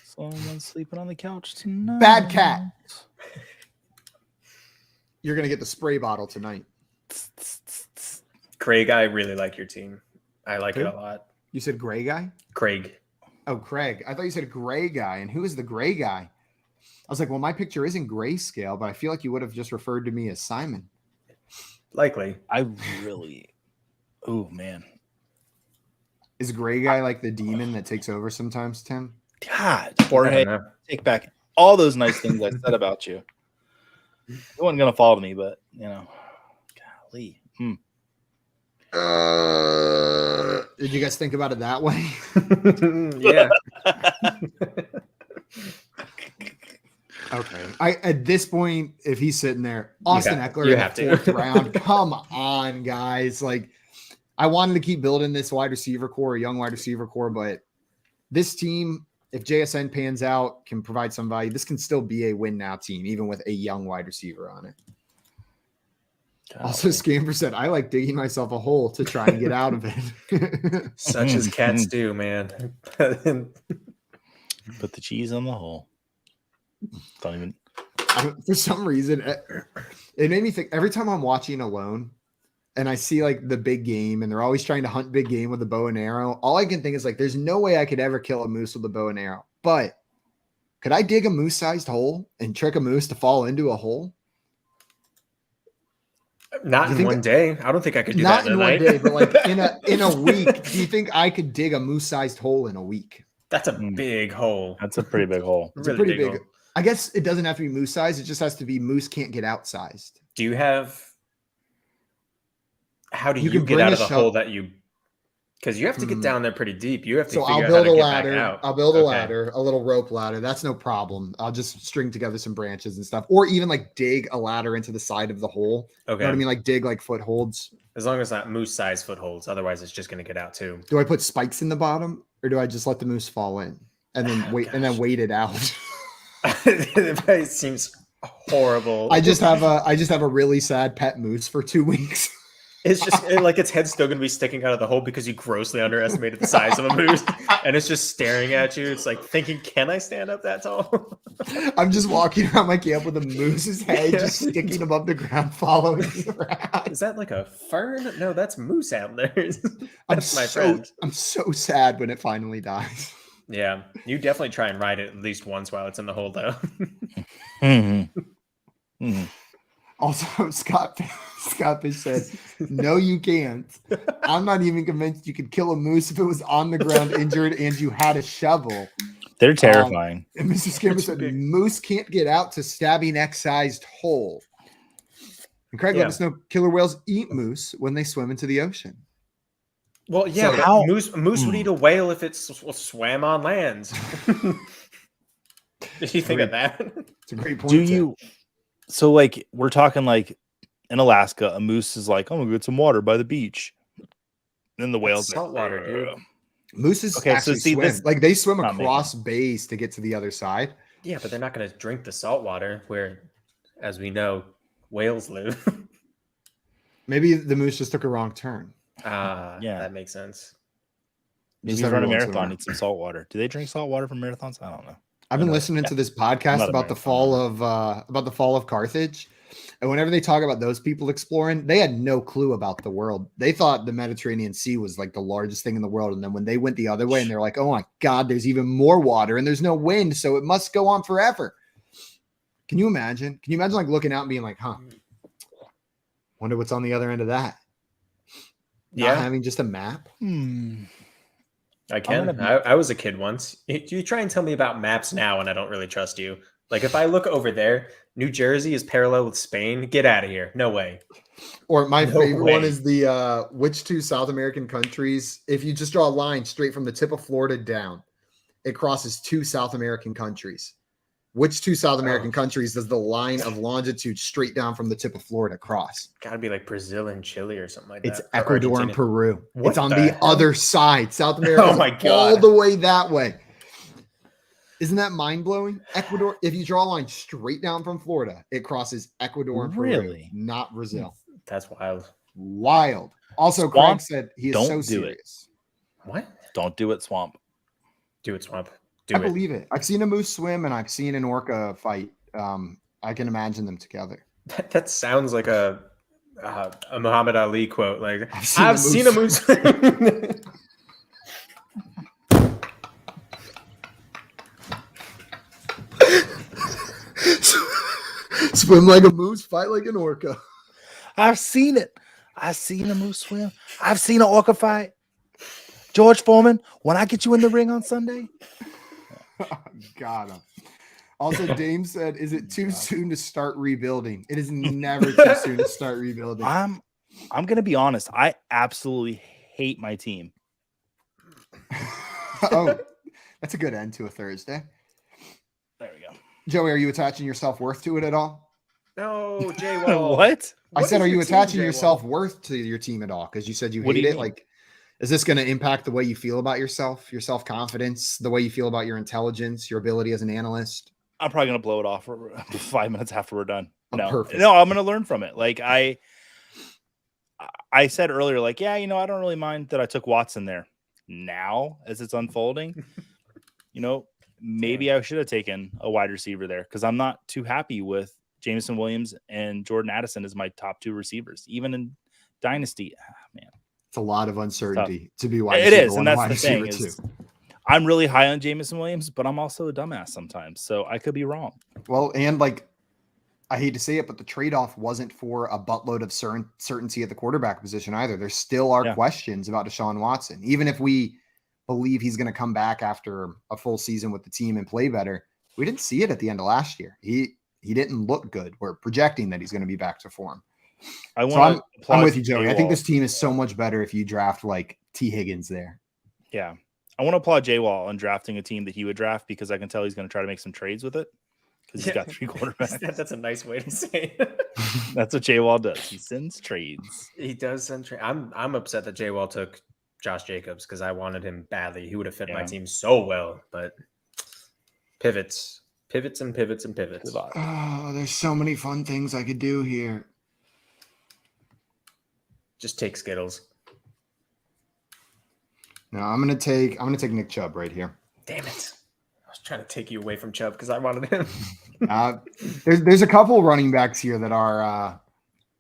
Speaker 2: Someone's sleeping on the couch tonight.
Speaker 1: Bad cat. You're going to get the spray bottle tonight.
Speaker 3: Craig, I really like your team. I like
Speaker 1: Who?
Speaker 3: it a lot.
Speaker 1: You said gray guy?
Speaker 3: Craig.
Speaker 1: Oh, Craig. I thought you said gray guy. And who is the gray guy? I was like, well, my picture isn't grayscale, but I feel like you would have just referred to me as Simon.
Speaker 3: Likely.
Speaker 2: I really. Oh, man.
Speaker 1: Is gray guy like the demon that takes over sometimes, Tim?
Speaker 2: God, Jorge, take back all those nice things I said about you. You wasn't gonna follow me, but you know, golly.
Speaker 1: Did you guys think about it that way?
Speaker 3: Yeah.
Speaker 1: Okay. At this point, if he's sitting there, Austin Eckler
Speaker 3: you
Speaker 1: in
Speaker 3: have
Speaker 1: the
Speaker 3: to.
Speaker 1: 4th round. Come on, guys. Like, I wanted to keep building this wide receiver core, a young wide receiver core, but this team, if JSN pans out, can provide some value, this can still be a win now team, even with a young wide receiver on it. Also, Scamper said, I like digging myself a hole to try and get out of it.
Speaker 3: Such as cats do, man.
Speaker 2: Put the cheese on the hole. Don't even.
Speaker 1: For some reason, it made me think every time I'm watching Alone and I see like the big game and they're always trying to hunt big game with a bow and arrow, all I can think is like, there's no way I could ever kill a moose with a bow and arrow. But could I dig a moose-sized hole and trick a moose to fall into a hole?
Speaker 3: Not in one day. I don't think I could do that
Speaker 1: in one day, but like in a week. Do you think I could dig a moose-sized hole in a week?
Speaker 3: That's a big hole.
Speaker 2: That's a pretty big hole.
Speaker 1: It's really a pretty big. I guess it doesn't have to be moose size. It just has to be moose can't get outsized.
Speaker 3: Do you have? How do you get out of the hole that you? Because you have to get down there pretty deep. You have to.
Speaker 1: So
Speaker 3: figure
Speaker 1: I'll
Speaker 3: out
Speaker 1: build
Speaker 3: how
Speaker 1: a
Speaker 3: to
Speaker 1: ladder.
Speaker 3: Get back out.
Speaker 1: I'll build a ladder, a little rope ladder. That's no problem. I'll just string together some branches and stuff, or even like dig a ladder into the side of the hole.
Speaker 3: Okay.
Speaker 1: You know what I mean? Like dig like footholds.
Speaker 3: As long as it's not moose size footholds, otherwise it's just going to get out too.
Speaker 1: Do I put spikes in the bottom, or do I just let the moose fall in and then wait it out?
Speaker 3: It seems horrible.
Speaker 1: I just have a really sad pet moose for 2 weeks.
Speaker 3: It's just like its head's still going to be sticking out of the hole because you grossly underestimated the size of a moose, and it's just staring at you. It's like thinking, "Can I stand up that tall?"
Speaker 1: I'm just walking around my camp with a moose's head just sticking above the ground, following me around.
Speaker 3: Is that like a fern? No, that's moose antlers. That's my friend.
Speaker 1: I'm so sad when it finally dies.
Speaker 3: Yeah, you definitely try and ride it at least once while it's in the hole, though.
Speaker 1: Also, Scott Fish said, "No, you can't. I'm not even convinced you could kill a moose if it was on the ground injured and you had a shovel."
Speaker 2: They're terrifying.
Speaker 1: And Mr. Skimmer said, "Moose can't get out to stabbing X-sized hole." And Craig let us know killer whales eat moose when they swim into the ocean.
Speaker 3: Well, yeah,
Speaker 1: So
Speaker 3: but moose would eat a whale if it swam on land. Did you think of that?
Speaker 1: It's a great point.
Speaker 2: So like we're talking like in Alaska, a moose is like, I'm gonna get some water by the beach. Then the whales
Speaker 3: salt water, dude.
Speaker 1: Mooses actually swim. Like they swim across bays to get to the other side.
Speaker 3: Yeah, but they're not going to drink the salt water where, as we know, whales live.
Speaker 1: Maybe the moose just took a wrong turn.
Speaker 3: Yeah,
Speaker 2: Yeah.
Speaker 3: that makes sense.
Speaker 2: Maybe
Speaker 1: Just
Speaker 2: he's
Speaker 1: every
Speaker 2: running a
Speaker 1: once in a
Speaker 2: marathon,
Speaker 1: while.
Speaker 2: needs some salt water. Do they drink salt water from marathons? I don't know.
Speaker 1: I've been
Speaker 3: know.
Speaker 1: listening to this
Speaker 2: I'm
Speaker 1: podcast
Speaker 2: not a
Speaker 1: about the
Speaker 2: marathon
Speaker 1: fall of Carthage. And whenever they talk about those people exploring, they had no clue about the world. They thought the Mediterranean Sea was like the largest thing in the world. And then when they went the other way and they're like, oh my God, there's even more water and there's no wind. So it must go on forever. Can you imagine? Can you imagine like looking out and being like, huh, wonder what's on the other end of that? Not
Speaker 3: Yeah,
Speaker 1: having just a map.
Speaker 3: I can. I was a kid once. You try and tell me about maps now, and I don't really trust you. Like if I look over there, New Jersey is parallel with Spain. Get out of here. No way.
Speaker 1: Or my
Speaker 3: No
Speaker 1: favorite one
Speaker 3: way.
Speaker 1: is the which two South American countries, if you just draw a line straight from the tip of Florida down, it crosses two South American countries. Which two South American countries does the line of longitude straight down from the tip of Florida cross?
Speaker 3: Gotta be like Brazil and Chile or something like
Speaker 1: It's
Speaker 3: that. Or
Speaker 1: Ecuador and
Speaker 3: Argentina.
Speaker 1: Peru.
Speaker 3: What
Speaker 1: It's on
Speaker 3: the
Speaker 1: the
Speaker 3: hell?
Speaker 1: other side. South America
Speaker 3: Oh my
Speaker 1: all
Speaker 3: God.
Speaker 1: the way that way. Isn't that mind-blowing? Ecuador, if you draw a line straight down from Florida, it crosses Ecuador and Peru,
Speaker 2: Really?
Speaker 1: not Brazil.
Speaker 3: That's wild.
Speaker 1: Wild. Also,
Speaker 2: Swamp,
Speaker 1: Craig said he is
Speaker 2: don't
Speaker 1: so
Speaker 2: do it.
Speaker 1: serious.
Speaker 3: What?
Speaker 2: Don't do it, Swamp.
Speaker 3: Do it, Swamp.
Speaker 1: I believe it. I've seen a moose swim and I've seen an orca fight. I can imagine them together.
Speaker 3: That sounds like a Muhammad Ali quote. Like
Speaker 1: I've seen a
Speaker 3: moose.
Speaker 1: Swim like a moose, fight like an orca.
Speaker 2: I've seen it. I've seen a moose swim. I've seen an orca fight. George Foreman, when I get you in the ring on Sunday.
Speaker 1: Got him. Also, Dame said, is it too soon to start rebuilding? It is never too soon to start rebuilding.
Speaker 2: I'm gonna be honest. I absolutely hate my team.
Speaker 1: Oh, that's a good end to a Thursday.
Speaker 2: There we go.
Speaker 1: Joey, are you attaching your self-worth to it at all?
Speaker 3: No, Jay Wall.
Speaker 2: What?
Speaker 1: I said,
Speaker 3: is
Speaker 1: are you
Speaker 3: your team,
Speaker 1: attaching
Speaker 3: Jay
Speaker 1: your
Speaker 3: Wall?
Speaker 1: self-worth to your team at all? Because you said you
Speaker 2: What do
Speaker 1: hate
Speaker 2: you
Speaker 1: it.
Speaker 2: mean?
Speaker 1: Like, is this going to impact the way you feel about yourself, your self-confidence, the way you feel about your intelligence, your ability as an analyst?
Speaker 2: I'm probably gonna blow it off 5 minutes after we're done.
Speaker 1: Oh,
Speaker 2: No,
Speaker 1: perfect.
Speaker 2: no, I'm gonna learn from it. Like I said earlier, like, yeah, I don't really mind that I took Watson there. Now, as it's unfolding, maybe I should have taken a wide receiver there because I'm not too happy with Jameson Williams and Jordan Addison as my top two receivers, even in Dynasty. Man,
Speaker 1: It's a lot of uncertainty to be wide
Speaker 2: it
Speaker 1: receiver
Speaker 2: is,
Speaker 1: one
Speaker 2: and
Speaker 1: and
Speaker 2: that's the
Speaker 1: wide
Speaker 2: thing
Speaker 1: receiver
Speaker 2: is,
Speaker 1: two.
Speaker 2: I'm really high on Jameson Williams, but I'm also a dumbass sometimes, so I could be wrong.
Speaker 1: Well, and like, I hate to say it, but the trade-off wasn't for a buttload of certainty at the quarterback position either. There still are questions about Deshaun Watson. Even if we believe he's going to come back after a full season with the team and play better, we didn't see it at the end of last year. He didn't look good. We're projecting that he's going to be back to form. I'm with you, Joey. I think this team is so much better if you draft like T. Higgins there.
Speaker 2: Yeah. I want to applaud J-Wall on drafting a team that he would draft because I can tell he's going to try to make some trades with it because he's got 3 quarterbacks.
Speaker 3: That's a nice way to say it.
Speaker 2: That's what J-Wall does. He sends trades.
Speaker 3: He does send trades. I'm upset that Jay Wall took Josh Jacobs because I wanted him badly. He would have fit my team so well, but pivots.
Speaker 1: Oh, there's so many fun things I could do here.
Speaker 3: Just take Skittles.
Speaker 1: No, I'm gonna take Nick Chubb right here.
Speaker 3: Damn it. I was trying to take you away from Chubb because I wanted him.
Speaker 1: There's a couple running backs here that are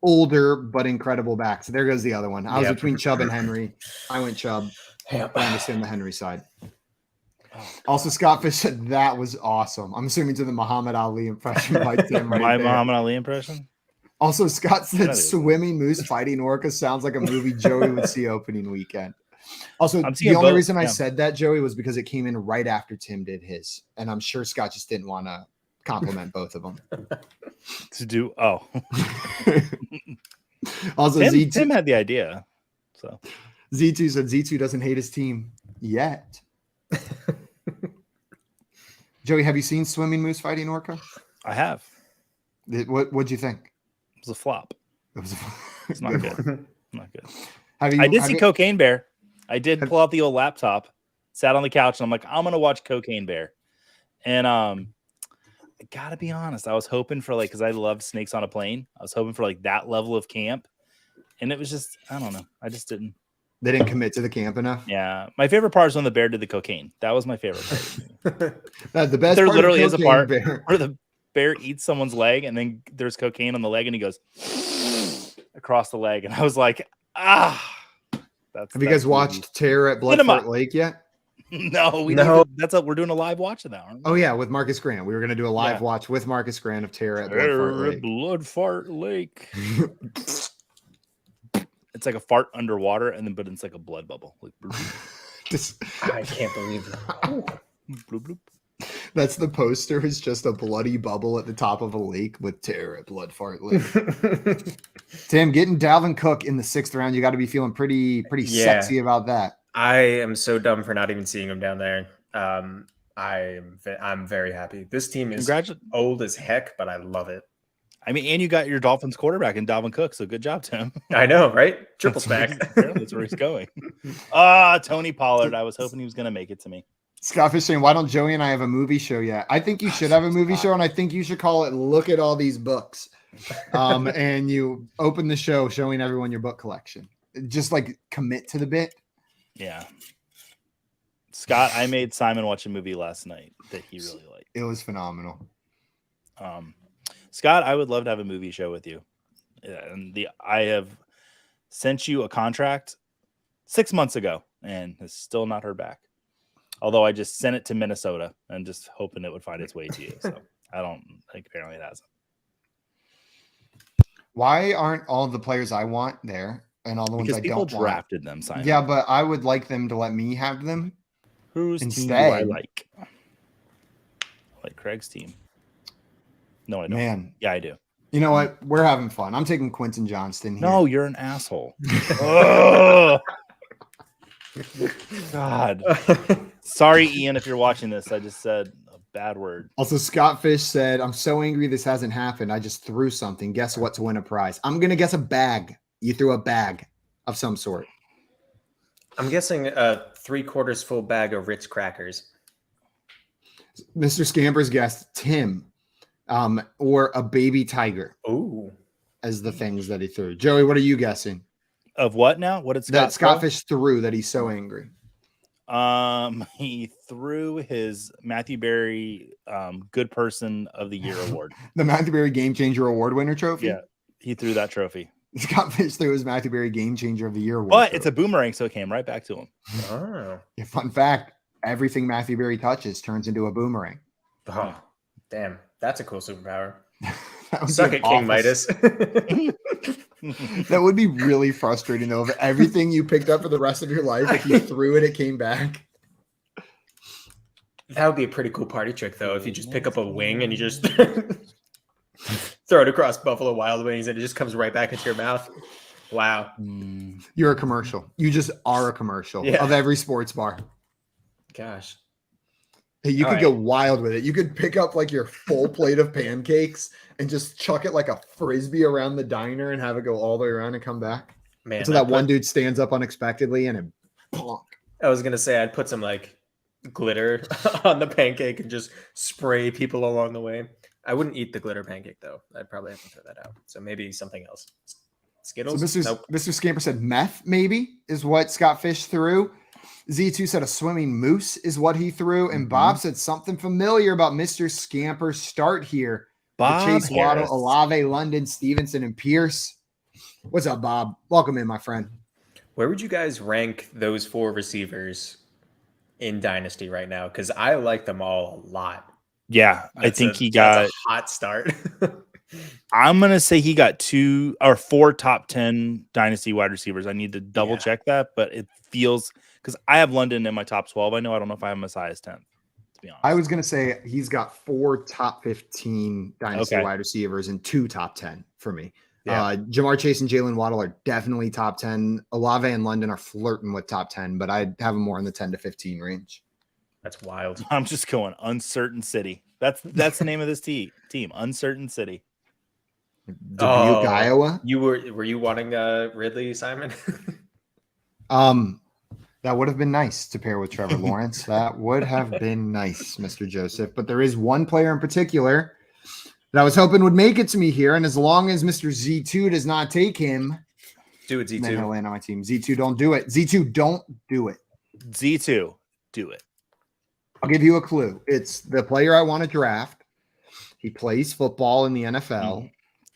Speaker 1: older but incredible backs. There goes the other one. I was between Chubb and Henry. I went Chubb.
Speaker 3: Yep.
Speaker 1: I understand the Henry side. Also, Scott Fish said that was awesome. I'm assuming to the Muhammad Ali impression by Tim right
Speaker 2: My
Speaker 1: there.
Speaker 2: Muhammad Ali impression?
Speaker 1: Also, Scott said
Speaker 2: That is-
Speaker 1: swimming moose fighting orca sounds like a movie Joey would see opening weekend. Also,
Speaker 2: I'm seeing
Speaker 1: the only
Speaker 2: both,
Speaker 1: reason I
Speaker 2: yeah.
Speaker 1: said that, Joey, was because it came in right after Tim did his. And I'm sure Scott just didn't want to compliment both of them.
Speaker 2: To do oh.
Speaker 1: Also,
Speaker 2: Tim had the idea. So
Speaker 1: Z2 said Z2 doesn't hate his team yet. Joey, have you seen swimming moose fighting orca?
Speaker 2: I have.
Speaker 1: What'd you think?
Speaker 2: It was a flop.
Speaker 1: It was
Speaker 2: It's not good. Not good.
Speaker 1: I
Speaker 2: I did see Cocaine Bear. I did pull out the old laptop, sat on the couch, and I'm like, I'm gonna watch Cocaine Bear. And I gotta be honest. I was hoping for like, because I loved Snakes on a Plane. I was hoping for like that level of camp, and it was just, I don't know. I just didn't.
Speaker 1: They didn't commit to the camp enough.
Speaker 2: Yeah, my favorite part is when the bear did the cocaine. That was my favorite part.
Speaker 1: The best
Speaker 2: There
Speaker 1: part
Speaker 2: literally
Speaker 1: of
Speaker 2: is a
Speaker 1: Cocaine
Speaker 2: part
Speaker 1: Bear.
Speaker 2: where the bear eats someone's leg, and then there's cocaine on the leg, and he goes across the leg, and I was like, ah.
Speaker 1: Have you guys watched Terror at
Speaker 2: Cinema.
Speaker 1: Bloodfart Lake yet?
Speaker 2: No,
Speaker 3: No.
Speaker 2: We're doing a live watch of that. Aren't we?
Speaker 1: Oh yeah, with Marcus Grant. We were going to do a live
Speaker 2: Yeah.
Speaker 1: watch with Marcus Grant of Terror at
Speaker 2: Terror
Speaker 1: Bloodfart
Speaker 2: at
Speaker 1: Lake.
Speaker 2: Bloodfart Lake. It's like a fart underwater, and then but it's like a blood bubble. Like,
Speaker 3: I can't believe that.
Speaker 2: bloop, bloop.
Speaker 1: That's the poster. Is just a bloody bubble at the top of a lake with Terror at Bloodfart Lake. Tim, getting Dalvin Cook in the 6th round, you got to be feeling pretty
Speaker 3: Yeah.
Speaker 1: sexy about that.
Speaker 3: I am so dumb for not even seeing him down there. I'm very happy. This team is old as heck, but I love it.
Speaker 2: I mean, and you got your Dolphins quarterback in Dalvin Cook, so good job, Tim.
Speaker 3: I know, right? Triple stack.
Speaker 2: That's where he's going. Tony Pollard. I was hoping he was going to make it to me.
Speaker 1: Scott Fish saying, why don't Joey and I have a movie show yet? I think you should have a movie show, and I think you should call it Look at All These Books. And you open the show showing everyone your book collection. Just like commit to the bit.
Speaker 2: Yeah. Scott, I made Simon watch a movie last night that he really liked.
Speaker 1: It was phenomenal.
Speaker 2: Scott, I would love to have a movie show with you. And I have sent you a contract 6 months ago and has still not heard back. Although I just sent it to Minnesota and just hoping it would find its way to you. So I don't think apparently it hasn't.
Speaker 1: Why aren't all the players I want there and all the ones
Speaker 2: Because
Speaker 1: I
Speaker 2: people
Speaker 1: don't want?
Speaker 2: drafted them, Simon.
Speaker 1: Yeah, but I would like them to let me have them.
Speaker 2: Whose team do
Speaker 1: Instead-
Speaker 2: I like? I like Craig's team. No, I don't.
Speaker 1: Man,
Speaker 2: Yeah, I do.
Speaker 1: you know what? We're having fun. I'm taking Quentin Johnston here.
Speaker 2: No, you're an asshole. Ugh. God. Sorry, Ian, if you're watching this. I just said a bad word.
Speaker 1: Also, Scott Fish said, I'm so angry this hasn't happened. I just threw something. Guess what to win a prize? I'm going to guess a bag. You threw a bag of some sort.
Speaker 3: I'm guessing a 3/4 full bag of Ritz crackers.
Speaker 1: Mr. Scamper's guessed Tim or a baby tiger
Speaker 3: Ooh.
Speaker 1: as the things that he threw. Joey, what are you guessing?
Speaker 2: Of what now? What did Scott
Speaker 1: That Scott
Speaker 2: throw?
Speaker 1: Fish threw that he's so angry.
Speaker 2: He threw his Matthew Berry Good Person of the Year award.
Speaker 1: The Matthew Berry Game Changer Award winner trophy?
Speaker 2: Yeah, he threw that trophy.
Speaker 1: Scott Fish threw his Matthew Berry Game Changer of the Year award.
Speaker 2: But
Speaker 1: trophy.
Speaker 2: it's a boomerang, so it came right back to him.
Speaker 3: Oh.
Speaker 1: Yeah, fun fact, everything Matthew Berry touches turns into a boomerang.
Speaker 3: Oh, damn. That's a cool superpower.
Speaker 1: That would be
Speaker 3: Suck
Speaker 1: an
Speaker 3: it, King
Speaker 1: awful-
Speaker 3: Midas.
Speaker 1: That would be really frustrating, though. If everything you picked up for the rest of your life, if you threw it, it came back.
Speaker 3: That would be a pretty cool party trick, though, if you just pick up a wing and you just throw it across Buffalo Wild Wings and it just comes right back into your mouth. Wow.
Speaker 1: You're a commercial. You just are a commercial
Speaker 3: Yeah.
Speaker 1: of every sports bar.
Speaker 3: Gosh.
Speaker 1: Hey, you
Speaker 3: All
Speaker 1: could go wild with it. You could pick up like your full plate of pancakes and just chuck it like a frisbee around the diner and have it go all the way around and come back.
Speaker 3: Man,
Speaker 1: So that one dude stands up unexpectedly and it plonk.
Speaker 3: I was going to say I'd put some like glitter on the pancake and just spray people along the way. I wouldn't eat the glitter pancake, though. I'd probably have to throw that out. So maybe something else.
Speaker 1: So
Speaker 3: Skittles?
Speaker 1: Mr. Scamper said meth, maybe, is what Scott Fish threw. Z2 said a swimming moose is what he threw. And Bob said something familiar about Mr. Scamper's start here.
Speaker 2: Bob
Speaker 1: Chase Waddle,
Speaker 2: Harris.
Speaker 1: Olave, London, Stevenson, and Pierce. What's up, Bob? Welcome in, my friend.
Speaker 3: Where would you guys rank those 4 receivers in Dynasty right now? Because I like them all a lot.
Speaker 2: Yeah, I
Speaker 3: That's
Speaker 2: think
Speaker 3: a-
Speaker 2: he got.
Speaker 3: that's a hot start.
Speaker 2: I'm gonna say he got 2 or 4 top 10 dynasty wide receivers. I need to double check that, but it feels because I have London in my top 12. I know I don't know if I have him as high as 10th. To be honest,
Speaker 1: I was going to say he's got 4 top 15 dynasty
Speaker 2: Okay.
Speaker 1: wide receivers and 2 top 10 for me.
Speaker 3: Yeah.
Speaker 1: Jamar Chase and Jalen Waddle are definitely top 10. Olave and London are flirting with top 10, but I'd have them more in the 10 to 15 range.
Speaker 3: That's wild.
Speaker 2: I'm just going uncertain city. That's the name of this team. Uncertain city.
Speaker 1: Dubuque,
Speaker 3: Oh.
Speaker 1: Iowa.
Speaker 3: Were you wanting Ridley, Simon?
Speaker 1: That would have been nice to pair with Trevor Lawrence. That would have been nice, Mr. Joseph. But there is one player in particular that I was hoping would make it to me here. And as long as Mr. Z2 does not take him,
Speaker 3: Do it,
Speaker 1: then he'll
Speaker 3: Z2.
Speaker 1: land on my team. Z2, don't do it. Z2, don't do it.
Speaker 2: Z2, do it.
Speaker 1: I'll give you a clue. It's the player I want to draft. He plays football in the NFL.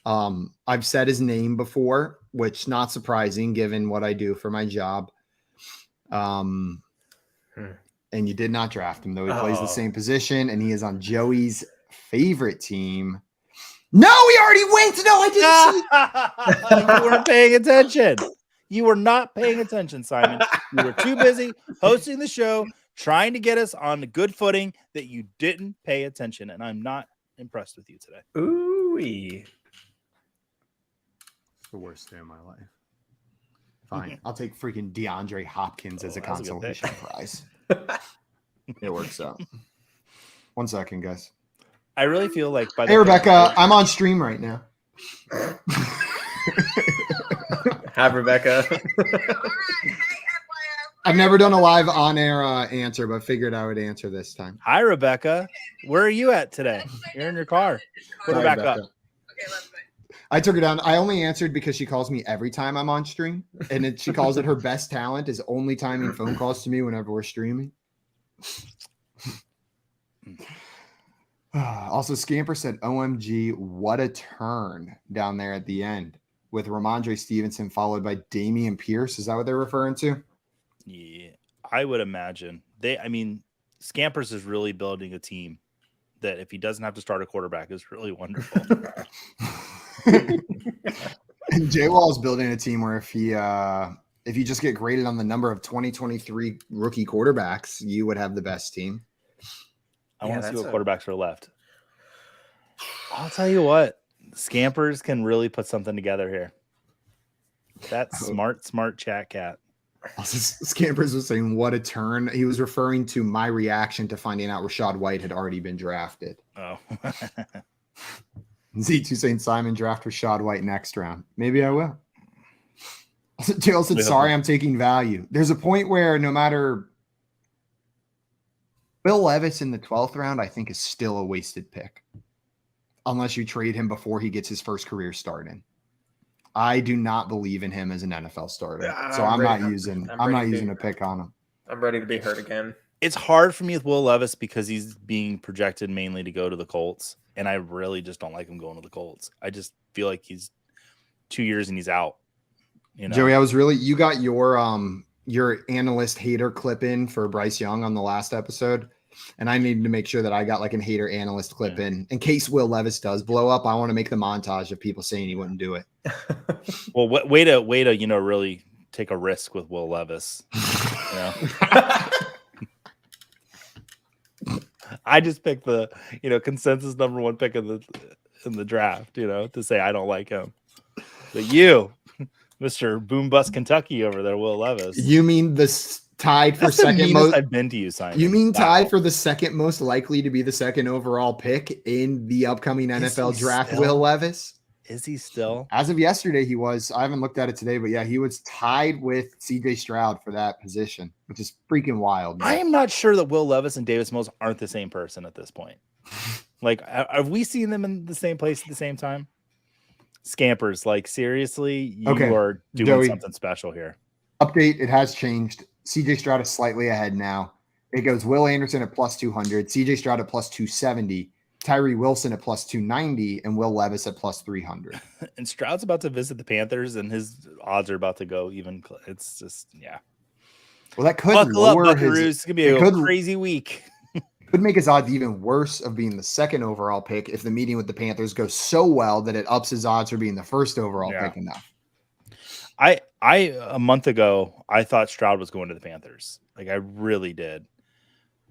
Speaker 1: I've said his name before, which not surprising given what I do for my job. And you did not draft him, though he plays the same position, and he is on Joey's favorite team. No, he already winked. No, I didn't see.
Speaker 2: You weren't paying attention. You were not paying attention, Simon. You were too busy hosting the show, trying to get us on a good footing that you didn't pay attention, and I'm not impressed with you today.
Speaker 3: Ooh-wee.
Speaker 1: The worst day of my life. Fine. I'll take freaking DeAndre Hopkins as a
Speaker 2: that was a good
Speaker 1: consolation prize. It works out. 1 second, guys.
Speaker 2: I really feel like by the
Speaker 1: Hey, Rebecca, I'm on stream right now.
Speaker 3: Have Rebecca.
Speaker 1: I've never done a live on-air answer, but figured I would answer this time.
Speaker 2: Hi, Rebecca. Where are you at today? You're in your car. Put her
Speaker 1: Sorry,
Speaker 2: back
Speaker 1: Rebecca.
Speaker 2: up.
Speaker 1: I took her down. I only answered because she calls me every time I'm on stream, and she calls it her best talent is only timing phone calls to me whenever we're streaming. Also, Scamper said, OMG, what a turn down there at the end with Ramondre Stevenson followed by Damian Pierce. Is that what they're referring to?
Speaker 2: Yeah, I would imagine. Scampers is really building a team that if he doesn't have to start a quarterback is really wonderful.
Speaker 1: And J Wall is building a team where if you just get graded on the number of 2023 rookie quarterbacks, you would have the best team.
Speaker 2: I want to see what quarterbacks are left. I'll tell you what, Scampers can really put something together here. That's smart chat cat.
Speaker 1: Also, Scampers was saying, what a turn. He was referring to my reaction to finding out Rachaad White had already been drafted.
Speaker 2: Oh.
Speaker 1: Z2 saying, Simon, draft Rachaad White next round. Maybe I will. Jail said, sorry, I'm taking value. There's a point where no matter Will Levis in the 12th round, I think is still a wasted pick. Unless you trade him before he gets his first career start in. I do not believe in him as an NFL starter. So I'm not using a pick on him.
Speaker 3: I'm ready to be hurt again.
Speaker 2: It's hard for me with Will Levis because he's being projected mainly to go to the Colts. And I really just don't like him going to the Colts. I just feel like he's 2 years and he's out. You know?
Speaker 1: Joey, you got your analyst hater clip in for Bryce Young on the last episode. And I needed to make sure that I got like an hater analyst clip in case Will Levis does blow up. I want to make the montage of people saying he wouldn't do it.
Speaker 2: Well, way to really take a risk with Will Levis. You know? I just picked the consensus number one pick in the draft. To say I don't like him, but you, Mr. Boom Bust Kentucky over there, Will Levis.
Speaker 1: You mean the tied for
Speaker 2: That's
Speaker 1: second
Speaker 2: the
Speaker 1: most?
Speaker 2: I've been to you, Simon.
Speaker 1: You mean tied for the second most likely to be the second overall pick in the upcoming NFL draft?
Speaker 2: Still?
Speaker 1: Will Levis.
Speaker 2: Is he still?
Speaker 1: As of yesterday, he was. I haven't looked at it today, but yeah, he was tied with CJ Stroud for that position, which is freaking wild. Man.
Speaker 2: I am not sure that Will Levis and Davis Mills aren't the same person at this point. Like, have we seen them in the same place at the same time? Scampers, like, seriously, you are doing
Speaker 1: Joey,
Speaker 2: something special here.
Speaker 1: Update, it has changed. CJ Stroud is slightly ahead now. It goes Will Anderson at plus 200, CJ Stroud at plus 270, Tyree Wilson at plus 290, and Will Levis at plus 300.
Speaker 2: And Stroud's about to visit the Panthers, and his odds are about to go even. It's just, yeah.
Speaker 1: Well, that could
Speaker 2: buckle up,
Speaker 1: lower
Speaker 2: Buckaroos.
Speaker 1: his.
Speaker 2: It's gonna be a crazy week.
Speaker 1: Could make his odds even worse of being the second overall pick if the meeting with the Panthers goes so well that it ups his odds for being the first overall pick enough.
Speaker 2: I a month ago I thought Stroud was going to the Panthers. Like I really did.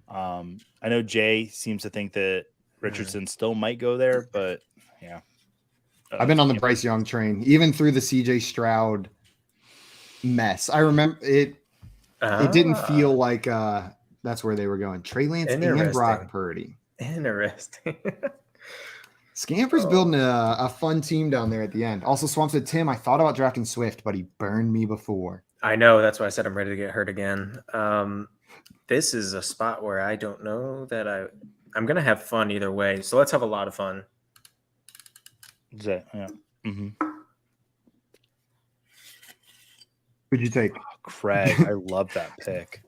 Speaker 2: I know Jay seems to think that Richardson still might go there, but yeah.
Speaker 1: I've been on the Bryce Young train, even through the CJ Stroud mess. I remember it. It didn't feel like that's where they were going. Trey Lance and Brock Purdy.
Speaker 3: Interesting.
Speaker 1: Scamper's building a fun team down there at the end. Also, Swamp said, Tim, I thought about drafting Swift, but he burned me before.
Speaker 3: I know. That's why I said I'm ready to get hurt again. This is a spot where I don't know that I'm going to have fun either way. So let's have a lot of fun.
Speaker 2: Yeah. Mm-hmm.
Speaker 1: Who'd you take?
Speaker 2: Oh, Craig, I love that pick.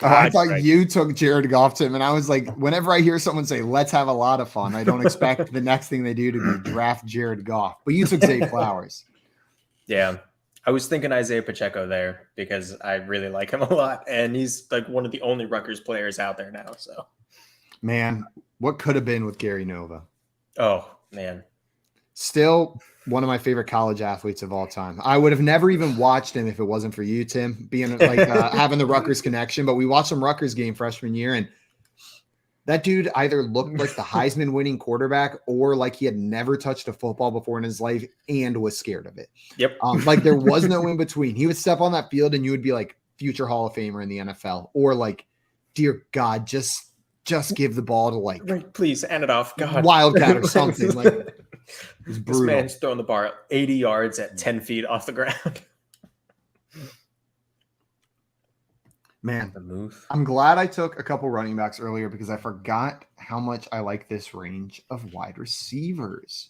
Speaker 1: Oh, I
Speaker 2: God,
Speaker 1: thought
Speaker 2: Craig.
Speaker 1: you took Jared Goff, Tim, and I was like, whenever I hear someone say, let's have a lot of fun, I don't expect the next thing they do to be draft Jared Goff. But you took Zay Flowers.
Speaker 3: Yeah. I was thinking Isaiah Pacheco there because I really like him a lot. And he's like one of the only Rutgers players out there now. So,
Speaker 1: Man, what could have been with Gary Nova?
Speaker 3: oh, man.
Speaker 1: Still one of my favorite college athletes of all time. I would have never even watched him if it wasn't for you, Tim, being like having the Rutgers connection. But we watched some Rutgers game freshman year, and that dude either looked like the Heisman winning quarterback or like he had never touched a football before in his life and was scared of it.
Speaker 3: Yep.
Speaker 1: Like there was no in between. He would step on that field and you would be like future Hall of Famer in the NFL, or like, dear God, just give the ball to like
Speaker 3: Right, please hand it off. God.
Speaker 1: Wildcat or something. Like it was
Speaker 3: This
Speaker 1: brutal.
Speaker 3: man's throwing the bar 80 yards at 10 feet off the ground.
Speaker 1: Man,
Speaker 3: The move.
Speaker 1: I'm glad I took a couple running backs earlier because I forgot how much I like this range of wide receivers.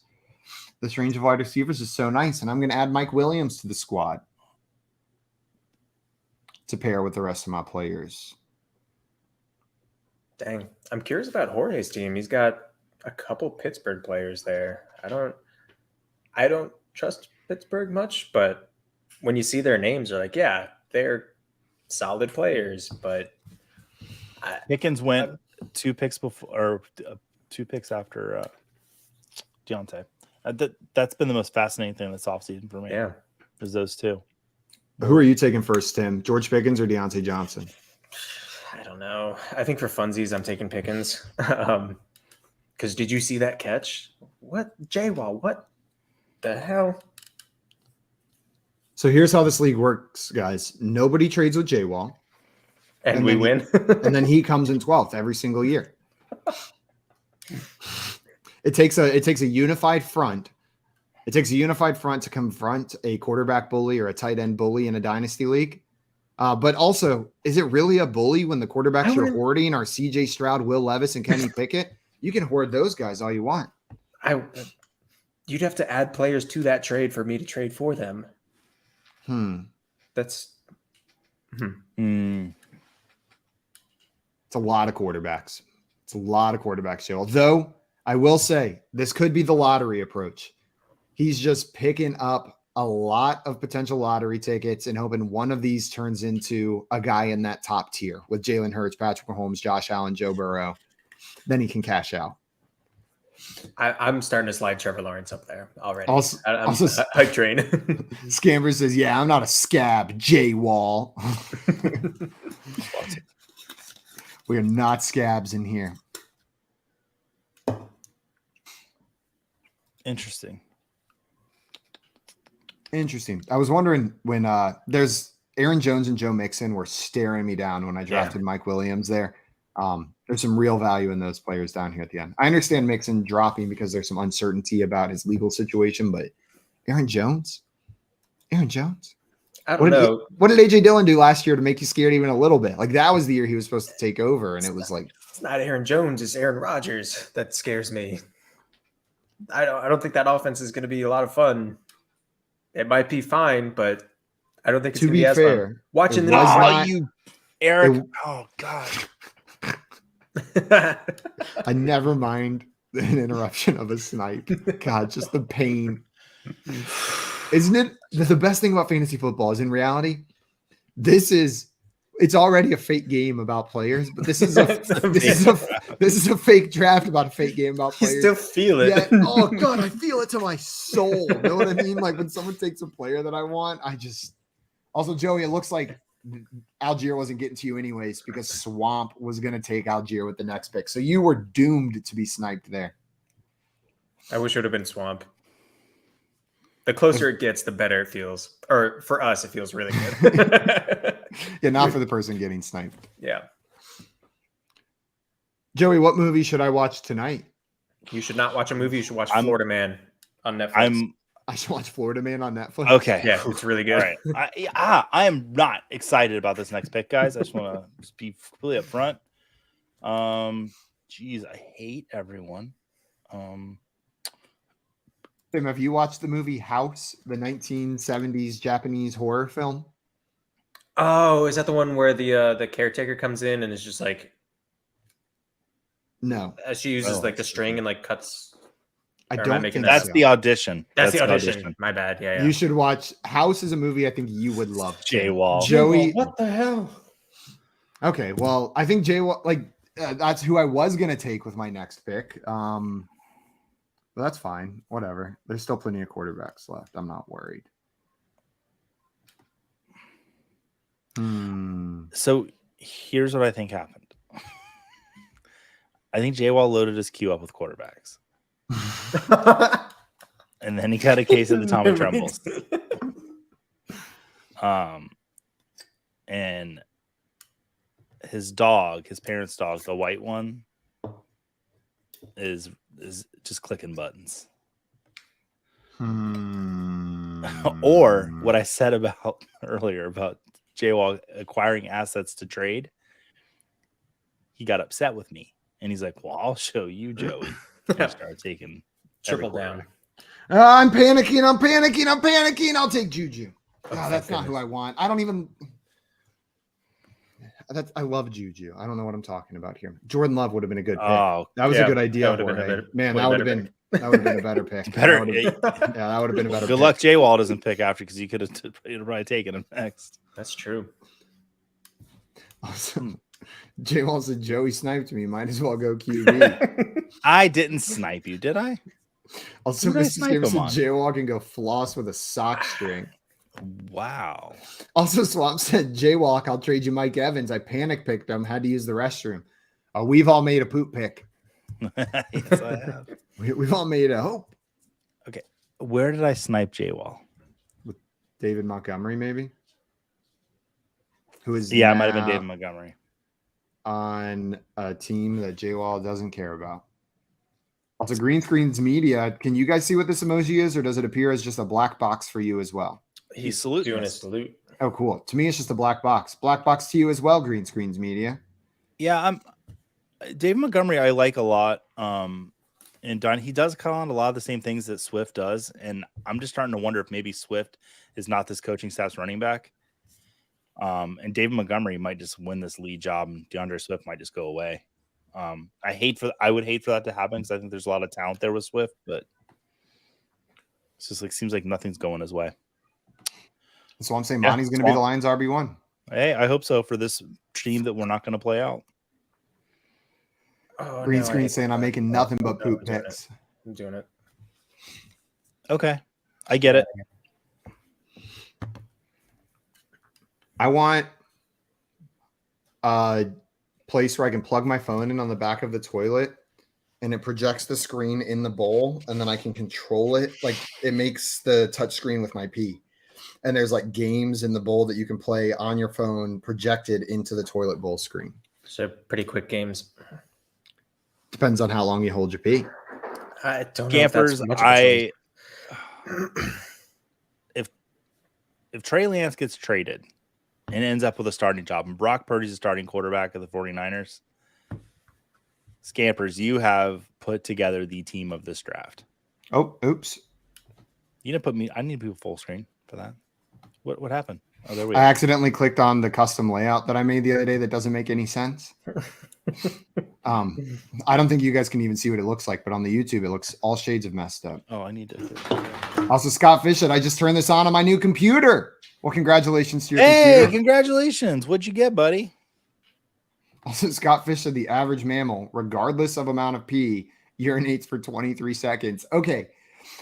Speaker 1: This range of wide receivers is so nice, and I'm going to add Mike Williams to the squad to pair with the rest of my players.
Speaker 3: Dang. I'm curious about Jorge's team. He's got a couple Pittsburgh players there. I don't trust Pittsburgh much, but when you see their names, you're like, yeah, they're solid players. But
Speaker 2: Pickens went 2 picks before, or 2 picks after Deontay. That's been the most fascinating thing this offseason for me.
Speaker 3: yeah,
Speaker 2: Is those two.
Speaker 1: Who are you taking first, Tim? George Pickens or Deontay Johnson?
Speaker 3: I don't know. I think for funsies, I'm taking Pickens. Because did you see that catch? What? J-Wall, what the hell?
Speaker 1: So here's how this league works, guys. Nobody trades with J-Wall,
Speaker 3: And
Speaker 1: And
Speaker 3: we
Speaker 1: then
Speaker 3: win.
Speaker 1: and then he comes in 12th every single year. It takes a unified front. It takes a unified front to confront a quarterback bully or a tight end bully in a dynasty league. But also, is it really a bully when the quarterbacks you're hoarding are CJ Stroud, Will Levis, and Kenny Pickett? You can hoard those guys all you want.
Speaker 3: You'd have to add players to that trade for me to trade for them. That's
Speaker 1: It's a lot of quarterbacks. It's a lot of quarterbacks, Joe. Although I will say this could be the lottery approach. He's just picking up a lot of potential lottery tickets and hoping one of these turns into a guy in that top tier with Jalen Hurts, Patrick Mahomes, Josh Allen, Joe Burrow. Then he can cash out.
Speaker 3: I'm starting to slide Trevor Lawrence up there already.
Speaker 1: Also,
Speaker 3: I'm hype train.
Speaker 1: Scamber says, yeah, I'm not a scab, J-Wall. We are not scabs in here.
Speaker 2: Interesting.
Speaker 1: I was wondering when there's Aaron Jones and Joe Mixon were staring me down when I drafted Mike Williams there. There's some real value in those players down here at the end. I understand Mixon dropping because there's some uncertainty about his legal situation, but Aaron Jones?
Speaker 3: I don't know.
Speaker 1: What did AJ Dillon do last year to make you scared even a little bit? Like that was the year he was supposed to take over, and it was like
Speaker 3: It's not Aaron Jones, it's Aaron Rodgers that scares me. I don't think that offense is going to be a lot of fun. It might be fine, but I don't think it's
Speaker 1: to
Speaker 3: going to
Speaker 1: be
Speaker 3: be as
Speaker 1: fair.
Speaker 3: fun. Watching
Speaker 1: it
Speaker 3: the
Speaker 1: was
Speaker 3: next
Speaker 1: not-
Speaker 2: you, Eric.
Speaker 1: it-
Speaker 2: Oh God.
Speaker 1: I never mind an interruption of a snipe. God, just the pain. Isn't it the best thing about fantasy football is in reality, it's already a fake game about players, but this is a fake draft about a fake game about
Speaker 3: You
Speaker 1: players.
Speaker 3: still feel it.
Speaker 1: Yeah. Oh God, I feel it to my soul. You know what I mean? Like when someone takes a player that I want, also Joey, it looks like Algier wasn't getting to you anyways because Swamp was going to take Algier with the next pick. So you were doomed to be sniped there.
Speaker 3: I wish it would have been Swamp. The closer it gets, the better it feels. Or for us, it feels really good.
Speaker 1: Yeah, not for the person getting sniped.
Speaker 3: Yeah.
Speaker 1: Joey, what movie should I watch tonight?
Speaker 3: You should not watch a movie. You should watch Florida Man on Netflix.
Speaker 1: I should watch Florida Man on Netflix.
Speaker 2: Okay.
Speaker 3: Yeah, it's really
Speaker 2: All
Speaker 3: good.
Speaker 2: right. I am not excited about this next pick, guys. I just want to be completely upfront. Geez, I hate everyone.
Speaker 1: Tim, have you watched the movie House, the 1970s Japanese horror film?
Speaker 3: Oh, is that the one where the caretaker comes in and is just like
Speaker 1: No,
Speaker 3: she uses
Speaker 2: Oh,
Speaker 3: like the string and like cuts?
Speaker 1: I
Speaker 3: Or am I
Speaker 1: don't
Speaker 3: making
Speaker 1: think
Speaker 3: that
Speaker 2: That's
Speaker 1: so.
Speaker 2: the audition.
Speaker 3: That's the audition. My bad. Yeah.
Speaker 1: You should watch House is a movie I think you would love. Tim.
Speaker 2: J-Wall.
Speaker 1: Joey.
Speaker 3: What the hell?
Speaker 1: Okay, well, I think J-Wall, that's who I was gonna take with my next pick. But that's fine. Whatever. There's still plenty of quarterbacks left. I'm not worried.
Speaker 2: So here's what I think happened. I think J-Wall loaded his queue up with quarterbacks. And then he got a case of the Tommy Trembles. And his dog, his parents' dog, the white one, is just clicking buttons. Or what I said about earlier about J-Wall acquiring assets to trade. He got upset with me. And he's like, well, I'll show you, Joey. And I started taking
Speaker 3: Triple down.
Speaker 1: I'm panicking. I'll take Juju. That's not who I want. I don't even. I love Juju. I don't know what I'm talking about here. Jordan Love would have been a good pick.
Speaker 2: Oh,
Speaker 1: that was a good idea.
Speaker 3: That would have been
Speaker 1: that would have been a better pick.
Speaker 2: better.
Speaker 1: That would have been a better.
Speaker 2: Good luck. J-Wall doesn't pick after because you could have probably taken him next.
Speaker 3: That's true.
Speaker 1: Awesome. J-Wall said Joey sniped me. Might as well go QB.
Speaker 2: I didn't snipe you, did I?
Speaker 1: Also,
Speaker 2: Who did I
Speaker 1: Mr.
Speaker 2: snipe
Speaker 1: James
Speaker 2: him
Speaker 1: said
Speaker 2: on?
Speaker 1: J-Wall can go floss with a sock string.
Speaker 2: Wow.
Speaker 1: Also, Swamp said J-Walk, I'll trade you Mike Evans. I panic picked him, had to use the restroom. We've all made a poop pick.
Speaker 2: Yes, I have.
Speaker 1: We've all made a hope.
Speaker 2: Okay. Where did I snipe J-Wall?
Speaker 1: With David Montgomery, maybe? Who is
Speaker 2: Yeah, it might have been
Speaker 1: now
Speaker 2: David Montgomery.
Speaker 1: on a team that J-Wall doesn't care about. Also, Green Screens Media. Can you guys see what this emoji is, or does it appear as just a black box for you as well?
Speaker 2: He's saluting
Speaker 3: doing a
Speaker 2: us.
Speaker 3: salute.
Speaker 1: Oh, cool. To me, it's just a black box. Black box to you as well, Green Screens Media.
Speaker 2: Yeah, David Montgomery I like a lot. And he does call on a lot of the same things that Swift does. And I'm just starting to wonder if maybe Swift is not this coaching staff's running back. And David Montgomery might just win this lead job, and DeAndre Swift might just go away. I would hate for that to happen because I think there's a lot of talent there with Swift, but it's just seems like nothing's going his way.
Speaker 1: So I'm saying
Speaker 2: Yeah,
Speaker 1: Monty's going to be the Lions RB1.
Speaker 2: Hey, I hope so for this team that we're not going to play out.
Speaker 3: Oh,
Speaker 1: Green
Speaker 3: no,
Speaker 1: Screen saying I'm making nothing but poop
Speaker 3: I'm doing
Speaker 1: picks.
Speaker 3: I'm doing it.
Speaker 2: Okay, I get it.
Speaker 1: I want a place where I can plug my phone in on the back of the toilet and it projects the screen in the bowl and then I can control it. Like it makes the touch screen with my pee. And there's like games in the bowl that you can play on your phone projected into the toilet bowl screen.
Speaker 3: So pretty quick games.
Speaker 1: Depends on how long you hold your pee.
Speaker 3: I don't
Speaker 2: Campers,
Speaker 3: know if that's much of a choice.
Speaker 2: if Trey Lance gets traded and ends up with a starting job and Brock Purdy's a starting quarterback of the 49ers, Scampers, you have put together the team of this draft.
Speaker 1: Oh, oops.
Speaker 2: You didn't put me. I need to be full screen for that. What happened? Oh, there we
Speaker 1: I
Speaker 2: go.
Speaker 1: accidentally clicked on the custom layout that I made the other day that doesn't make any sense. I don't think you guys can even see what it looks like, but on the YouTube, it looks all shades of messed up.
Speaker 2: Oh, I need to.
Speaker 1: Also, Scott Fish said, I just turned this on my new computer. Well, congratulations to your
Speaker 2: Hey,
Speaker 1: computer.
Speaker 2: congratulations. What'd you get, buddy?
Speaker 1: Also, Scott Fish said the average mammal, regardless of amount of pee, urinates for 23 seconds. Okay.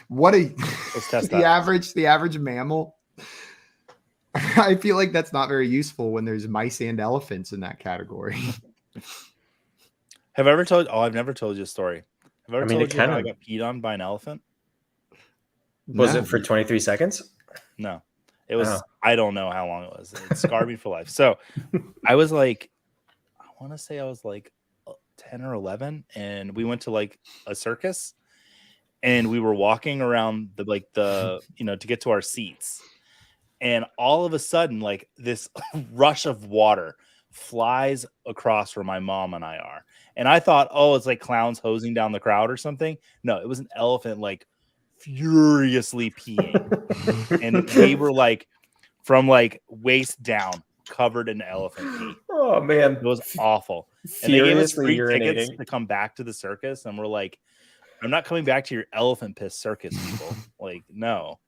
Speaker 1: What a
Speaker 2: Let's test
Speaker 1: the average mammal. I feel like that's not very useful when there's mice and elephants in that category.
Speaker 2: Have I ever told? Oh, I've never told you a story. Have I ever
Speaker 3: I mean,
Speaker 2: told
Speaker 3: it
Speaker 2: you how I
Speaker 3: kinda-
Speaker 2: got peed on by an elephant?
Speaker 3: Was
Speaker 1: No.
Speaker 3: it for 23 seconds?
Speaker 2: No, it was.
Speaker 3: Oh.
Speaker 2: I don't know how long it was. It scarred me for life. So I was like, I want to say I was like 10 or 11, and we went to like a circus, and we were walking around the to get to our seats, and all of a sudden, like, this rush of water flies across where my mom and I are. And I thought, oh, it's like clowns hosing down the crowd or something. No, it was an elephant, like, furiously peeing. And we were like, from like waist down, covered in elephant pee.
Speaker 3: Oh man,
Speaker 2: it was awful. And they gave us free
Speaker 3: urinating.
Speaker 2: tickets to come back to the circus, and we're like, I'm not coming back to your elephant piss circus, people. Like, no.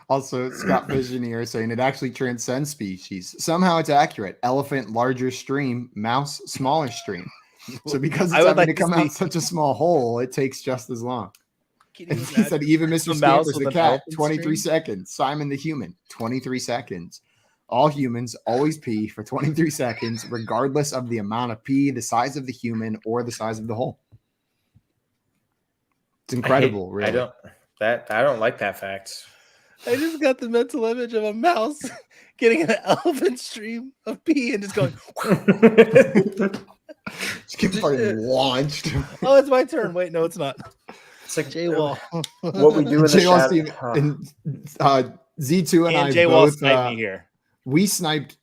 Speaker 1: Also, Scott Visioneer saying it actually transcends species. Somehow it's accurate. Elephant, larger stream. Mouse, smaller stream. So because it's having to come out such a small hole, it takes just as long. And he said even Mr. Scampers the cat, 23 seconds. Simon the human, 23 seconds. All humans always pee for 23 seconds, regardless of the amount of pee, the size of the human, or the size of the hole. It's incredible, really.
Speaker 3: I don't like that fact.
Speaker 2: I just got the mental image of a mouse getting an elephant stream of pee and just going.
Speaker 1: Just get fucking launched.
Speaker 2: Oh, it's my turn. Wait, no, it's not.
Speaker 3: It's like
Speaker 2: J-Wall.
Speaker 3: What we do in the
Speaker 1: J-Wall
Speaker 3: shadow.
Speaker 1: Steve, and Z2 and I
Speaker 2: J-Wall
Speaker 1: both
Speaker 2: sniped me here.
Speaker 1: We sniped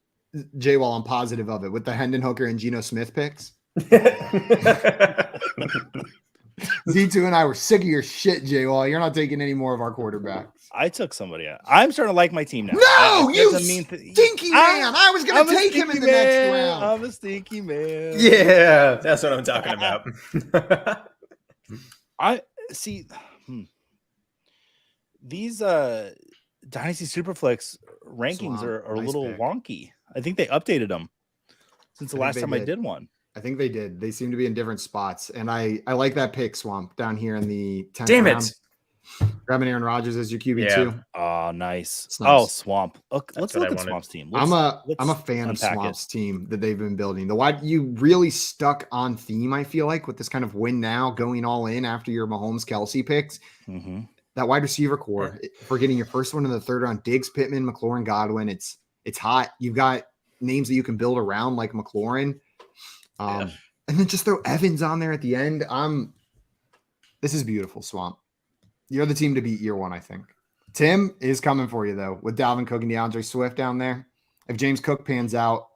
Speaker 1: J-Wall. I'm positive of it with the Hendon Hooker and Geno Smith picks. Z2 and I were sick of your shit, J-Wall. You're not taking any more of our quarterbacks.
Speaker 2: I took somebody out. I'm starting to like my team now.
Speaker 1: No, you stinky man. I was going to take him in the next round.
Speaker 2: I'm a stinky man.
Speaker 3: Yeah, that's what I'm talking about.
Speaker 2: I see. These Dynasty Superflex rankings are a little wonky. I think they updated them since the last time I did one.
Speaker 1: I think they did. They seem to be in different spots. And I like that pick, Swamp, down here in the 10th
Speaker 3: Damn
Speaker 1: round.
Speaker 3: it.
Speaker 1: Grabbing Aaron Rodgers as your QB2.
Speaker 2: Oh, nice.
Speaker 1: Nice.
Speaker 2: Oh, Swamp. Okay, let's look at Swamp's team.
Speaker 1: I'm a fan of Swamp's team that they've been building. You really stuck on theme, I feel like, with this kind of win now, going all in after your Mahomes Kelsey picks.
Speaker 2: Mm-hmm.
Speaker 1: That wide receiver core, for getting your first one in the third round, Diggs, Pittman, McLaurin, Godwin. It's hot. You've got names that you can build around like McLaurin. And then just throw Evans on there at the end. This is beautiful, Swamp. You're the team to beat year one, I think. Tim is coming for you, though, with Dalvin Cook and DeAndre Swift down there. If James Cook pans out,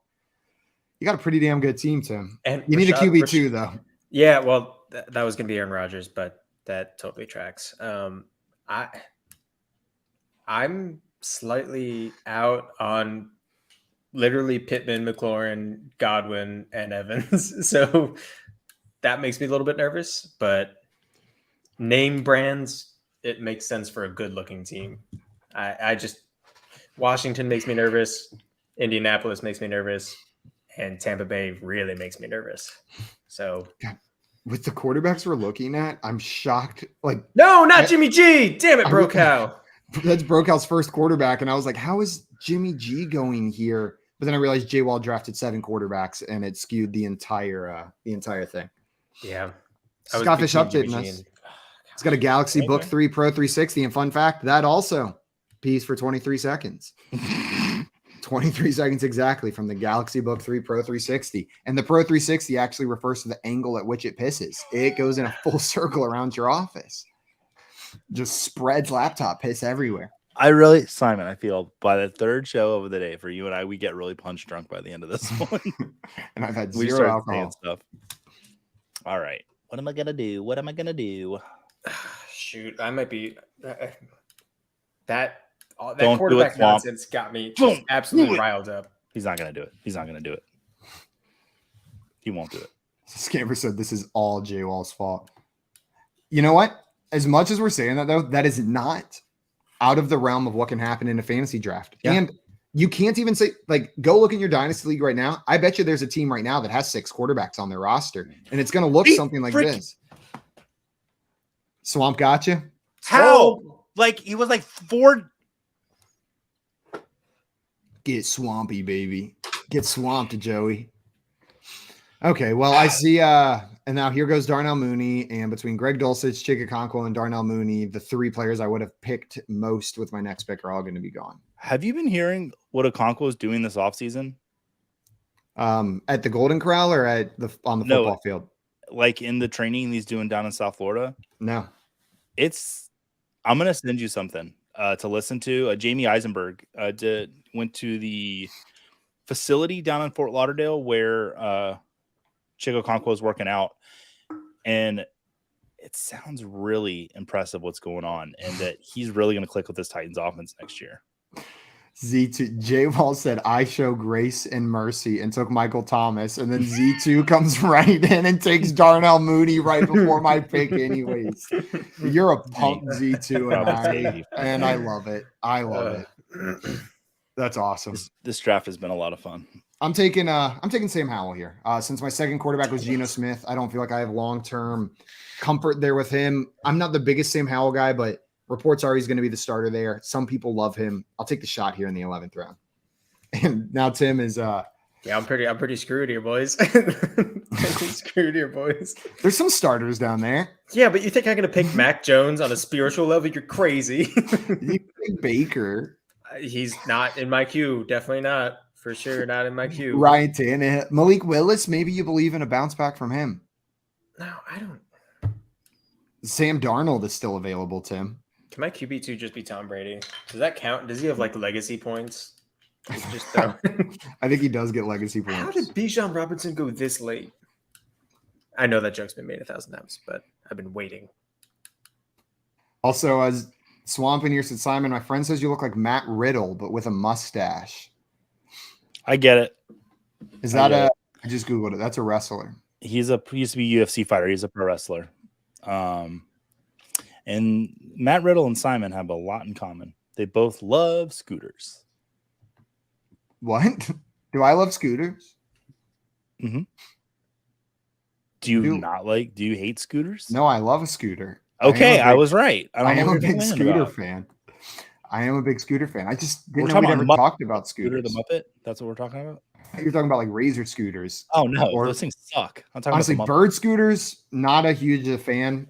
Speaker 1: you got a pretty damn good team, Tim. And you need a QB2, though.
Speaker 3: Yeah, well, that was going to be Aaron Rodgers, but that totally tracks. I'm slightly out on literally Pittman, McLaurin, Godwin, and Evans. So that makes me a little bit nervous, but name brands, it makes sense for a good looking team. I just, Washington makes me nervous. Indianapolis makes me nervous, and Tampa Bay really makes me nervous. So
Speaker 1: with the quarterbacks we're looking at, I'm shocked. Like,
Speaker 3: no, not Jimmy G. Damn it, Brokow.
Speaker 1: That's Brokow's first quarterback, and I was like, how is Jimmy G going here? But then I realized J-Wall drafted 7 quarterbacks, and it skewed the entire thing.
Speaker 3: Yeah.
Speaker 1: Scottish updating us. It's got a Galaxy Book 3 Pro 360, and fun fact, that also pees for 23 seconds. 23 seconds exactly from the Galaxy Book 3 Pro 360. And the Pro 360 actually refers to the angle at which it pisses. It goes in a full circle around your office. Just spreads laptop piss everywhere.
Speaker 2: Simon, I feel by the third show of the day for you and I, we get really punch drunk by the end of this one.
Speaker 1: And I've had zero alcohol.
Speaker 2: Stuff. All right. What am I going to do?
Speaker 3: Shoot, I might be that quarterback nonsense got me just absolutely riled up.
Speaker 2: He's not going to do it. He won't do it.
Speaker 1: Scamper said this is all J-Wall's fault. You know what? As much as we're saying that, though, that is not out of the realm of what can happen in a fantasy draft. Yeah. And you can't even say, like, go look in your dynasty league right now. I bet you there's a team right now that has 6 quarterbacks on their roster, and it's going to look something like this. Swamp got you?
Speaker 2: How? Like, he was like 4.
Speaker 1: Get swampy, baby. Get swamped, Joey. Okay, well, I see, and now here goes Darnell Mooney, and between Greg Dulcich, Chikakonkwo, and Darnell Mooney, the 3 players I would have picked most with my next pick are all going to be gone.
Speaker 2: Have you been hearing what Okonkwo is doing this offseason?
Speaker 1: At the Golden Corral or on the football field?
Speaker 2: like in the training he's doing down in South Florida?
Speaker 1: No.
Speaker 2: I'm gonna send you something to listen to. Jamie Eisenberg went to the facility down in Fort Lauderdale where Chico Conquo is working out, and it sounds really impressive what's going on, and that he's really going to click with this Titans offense next year.
Speaker 1: Z2 J Wall said, I show grace and mercy, and took Michael Thomas. And then Z2 comes right in and takes Darnell Mooney right before my pick, anyways. You're a punk, Z2, and I love it. I love it. That's awesome.
Speaker 2: This draft has been a lot of fun.
Speaker 1: I'm taking Sam Howell here. Since my second quarterback was Geno Smith, I don't feel like I have long-term comfort there with him. I'm not the biggest Sam Howell guy, but reports are he's going to be the starter there. Some people love him. I'll take the shot here in the 11th round. And now Tim is
Speaker 3: yeah, I'm pretty screwed here, boys. Screwed here, boys.
Speaker 1: There's some starters down there.
Speaker 3: Yeah, but you think I'm going to pick Mac Jones on a spiritual level? You're crazy.
Speaker 1: You pick Baker.
Speaker 3: He's not in my queue. Definitely not. For sure, not in my queue.
Speaker 1: Ryan Tannehill. Malik Willis, maybe you believe in a bounce back from him.
Speaker 3: No, I don't.
Speaker 1: Sam Darnold is still available, Tim.
Speaker 3: Can my QB2 just be Tom Brady? Does that count? Does he have like legacy points? Just throw.
Speaker 1: I think he does get legacy points.
Speaker 3: How did Bijan Robinson go this late? I know that joke's been made 1,000 times, but I've been waiting.
Speaker 1: Also, as Swamp in here said, Simon, my friend says you look like Matt Riddle, but with a mustache.
Speaker 2: I get it.
Speaker 1: Is that I just Googled it. That's a wrestler.
Speaker 2: He used to be a UFC fighter. He's a pro wrestler. And Matt Riddle and Simon have a lot in common. They both love scooters.
Speaker 1: What? Do I love scooters?
Speaker 2: Mm-hmm. Do you hate scooters?
Speaker 1: No, I love a scooter.
Speaker 2: Okay, I was right.
Speaker 1: I am a big scooter fan. I am a big scooter fan. I just didn't know we never talked about scooters.
Speaker 2: The Muppet? That's what we're talking about?
Speaker 1: You're talking about like razor scooters.
Speaker 2: Oh, no. Those things suck. I'm talking
Speaker 1: honestly,
Speaker 2: about
Speaker 1: bird scooters, not a huge fan.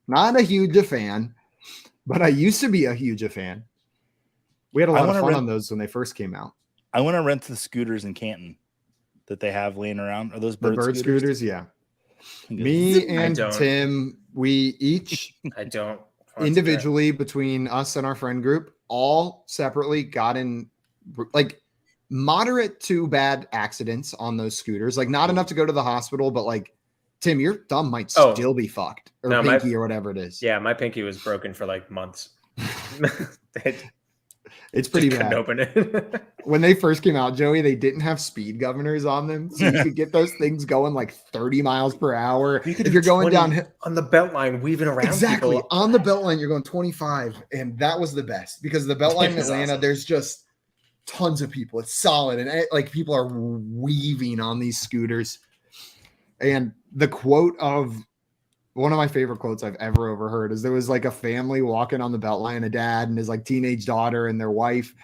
Speaker 1: Not a huge fan, but I used to be a huge fan. We had a lot of fun on those when they first came out.
Speaker 2: I want to rent the scooters in Canton that they have laying around. Are those bird
Speaker 1: scooters? Yeah. Me and Tim, we each
Speaker 3: I don't
Speaker 1: individually between us and our friend group, all separately got in like moderate to bad accidents on those scooters. Like not enough to go to the hospital, but like Tim, your thumb might still be fucked or pinky or whatever it is.
Speaker 3: Yeah, my pinky was broken for like months.
Speaker 1: It's pretty bad.
Speaker 3: Open it.
Speaker 1: When they first came out, Joey, they didn't have speed governors on them. So you could get those things going like 30 miles per hour. If you're going down
Speaker 3: on the belt line, weaving around.
Speaker 1: Exactly.
Speaker 3: People.
Speaker 1: On the belt line, you're going 25. And that was the best because the belt line in Atlanta, awesome. There's just tons of people. It's solid. And like people are weaving on these scooters. And the quote of one of my favorite quotes I've ever overheard is there was like a family walking on the Beltline, a dad and his like teenage daughter and their wife.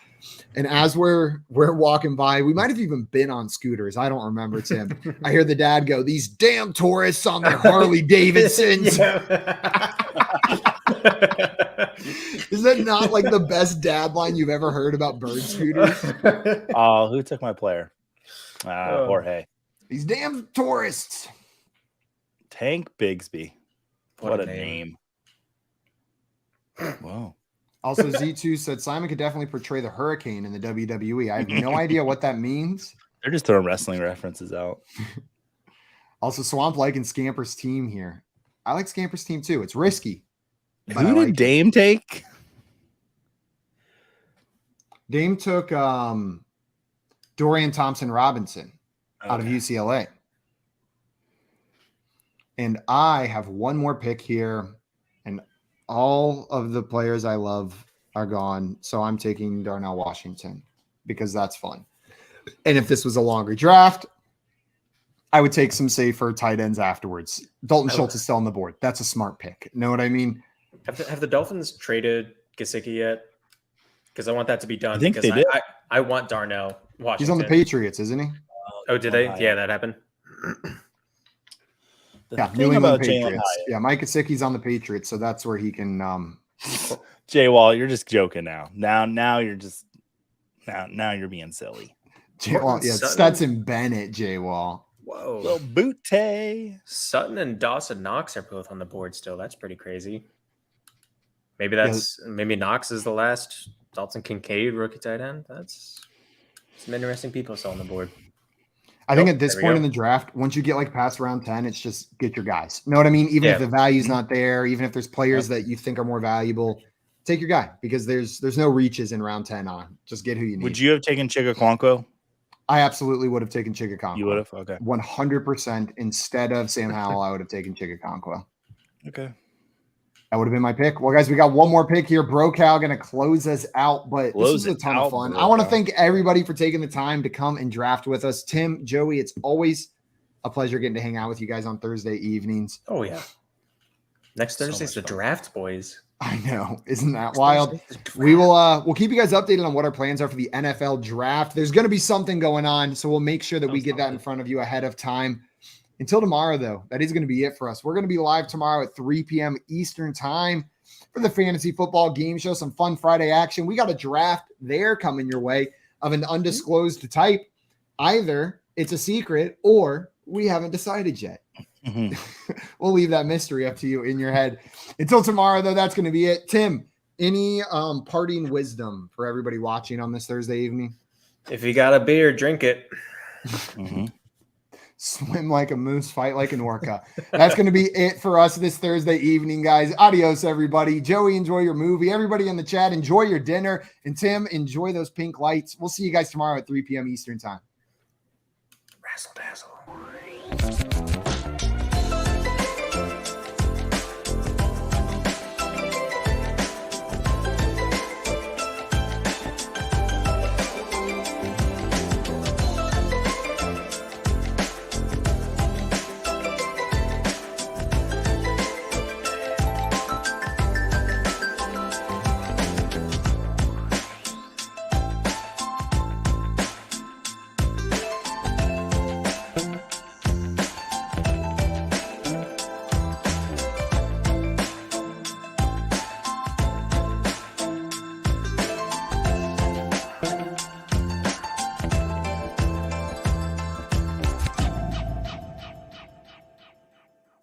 Speaker 1: And as we're walking by, we might have even been on scooters. I don't remember, Tim. I hear the dad go, "These damn tourists on their Harley Davidsons." Is that not like the best dad line you've ever heard about bird scooters?
Speaker 2: Oh, who took my player? Jorge.
Speaker 1: These damn tourists.
Speaker 2: Tank Bigsby. What a name. Wow.
Speaker 1: Also, Z2 said Simon could definitely portray the Hurricane in the WWE. I have no idea what that means.
Speaker 2: They're just throwing wrestling references out.
Speaker 1: Also, Swamp liking Scamper's team here. I like Scamper's team too. It's risky.
Speaker 2: Who did Dame take?
Speaker 1: Dame took Dorian Thompson-Robinson out of UCLA. And I have one more pick here, and all of the players I love are gone. So I'm taking Darnell Washington because that's fun. And if this was a longer draft, I would take some safer tight ends afterwards. Dalton Schultz is still on the board. That's a smart pick. Know what I mean?
Speaker 3: Have the Dolphins traded Gesicki yet? Because I want that to be done.
Speaker 2: I think they did.
Speaker 3: I want Darnell Washington.
Speaker 1: He's on the Patriots, isn't he?
Speaker 3: Oh, did they? Yeah, that happened.
Speaker 1: New England Patriots. Yeah, Mike Gesicki's on the Patriots, so that's where he can.
Speaker 2: Jay Wall, you're just joking now. Now you're just now you're being silly.
Speaker 1: Jay Wall, yeah, Stetson Bennett, Jay Wall.
Speaker 3: Whoa.
Speaker 2: Little bootay.
Speaker 3: Sutton and Dawson Knox are both on the board still. That's pretty crazy. Maybe maybe Knox is the last Dalton Kincaid rookie tight end. That's some interesting people still on the board.
Speaker 1: I think at this point in the draft, once you get like past round 10, it's just get your guys. Know what I mean? Even if the value's not there, even if there's players that you think are more valuable, take your guy because there's no reaches in round 10 on. Just get who you need.
Speaker 2: Would you have taken Chigaquanko?
Speaker 1: I absolutely would have taken Chigaquanko.
Speaker 2: You would have? Okay.
Speaker 1: 100% instead of Sam Howell, I would have taken Chigaquanko.
Speaker 2: Okay.
Speaker 1: That would have been my pick. Well, guys, we got one more pick here. Brocal going to close us out, but this was a ton of fun. I want to thank everybody for taking the time to come and draft with us. Tim, Joey, it's always a pleasure getting to hang out with you guys on Thursday evenings.
Speaker 3: Oh, yeah. Next Thursday's the draft, boys.
Speaker 1: I know. Isn't that wild? We'll keep you guys updated on what our plans are for the NFL draft. There's going to be something going on, so we'll make sure that we get that in front of you ahead of time. Until tomorrow, though, that is going to be it for us. We're going to be live tomorrow at 3 p.m. Eastern time for the Fantasy Football Game Show. Some fun Friday action. We got a draft there coming your way of an undisclosed type. Either it's a secret or we haven't decided yet. We'll leave that mystery up to you in your head. Until tomorrow, though, that's going to be it. Tim, any parting wisdom for everybody watching on this Thursday evening?
Speaker 3: If you got a beer, drink it.
Speaker 1: Swim like a moose, fight like an orca. That's going to be it for us this Thursday evening, guys. Adios, everybody. Joey, enjoy your movie. Everybody in the chat, enjoy your dinner. And Tim, enjoy those pink lights. We'll see you guys tomorrow at 3 p.m. Eastern time.
Speaker 3: Razzle dazzle.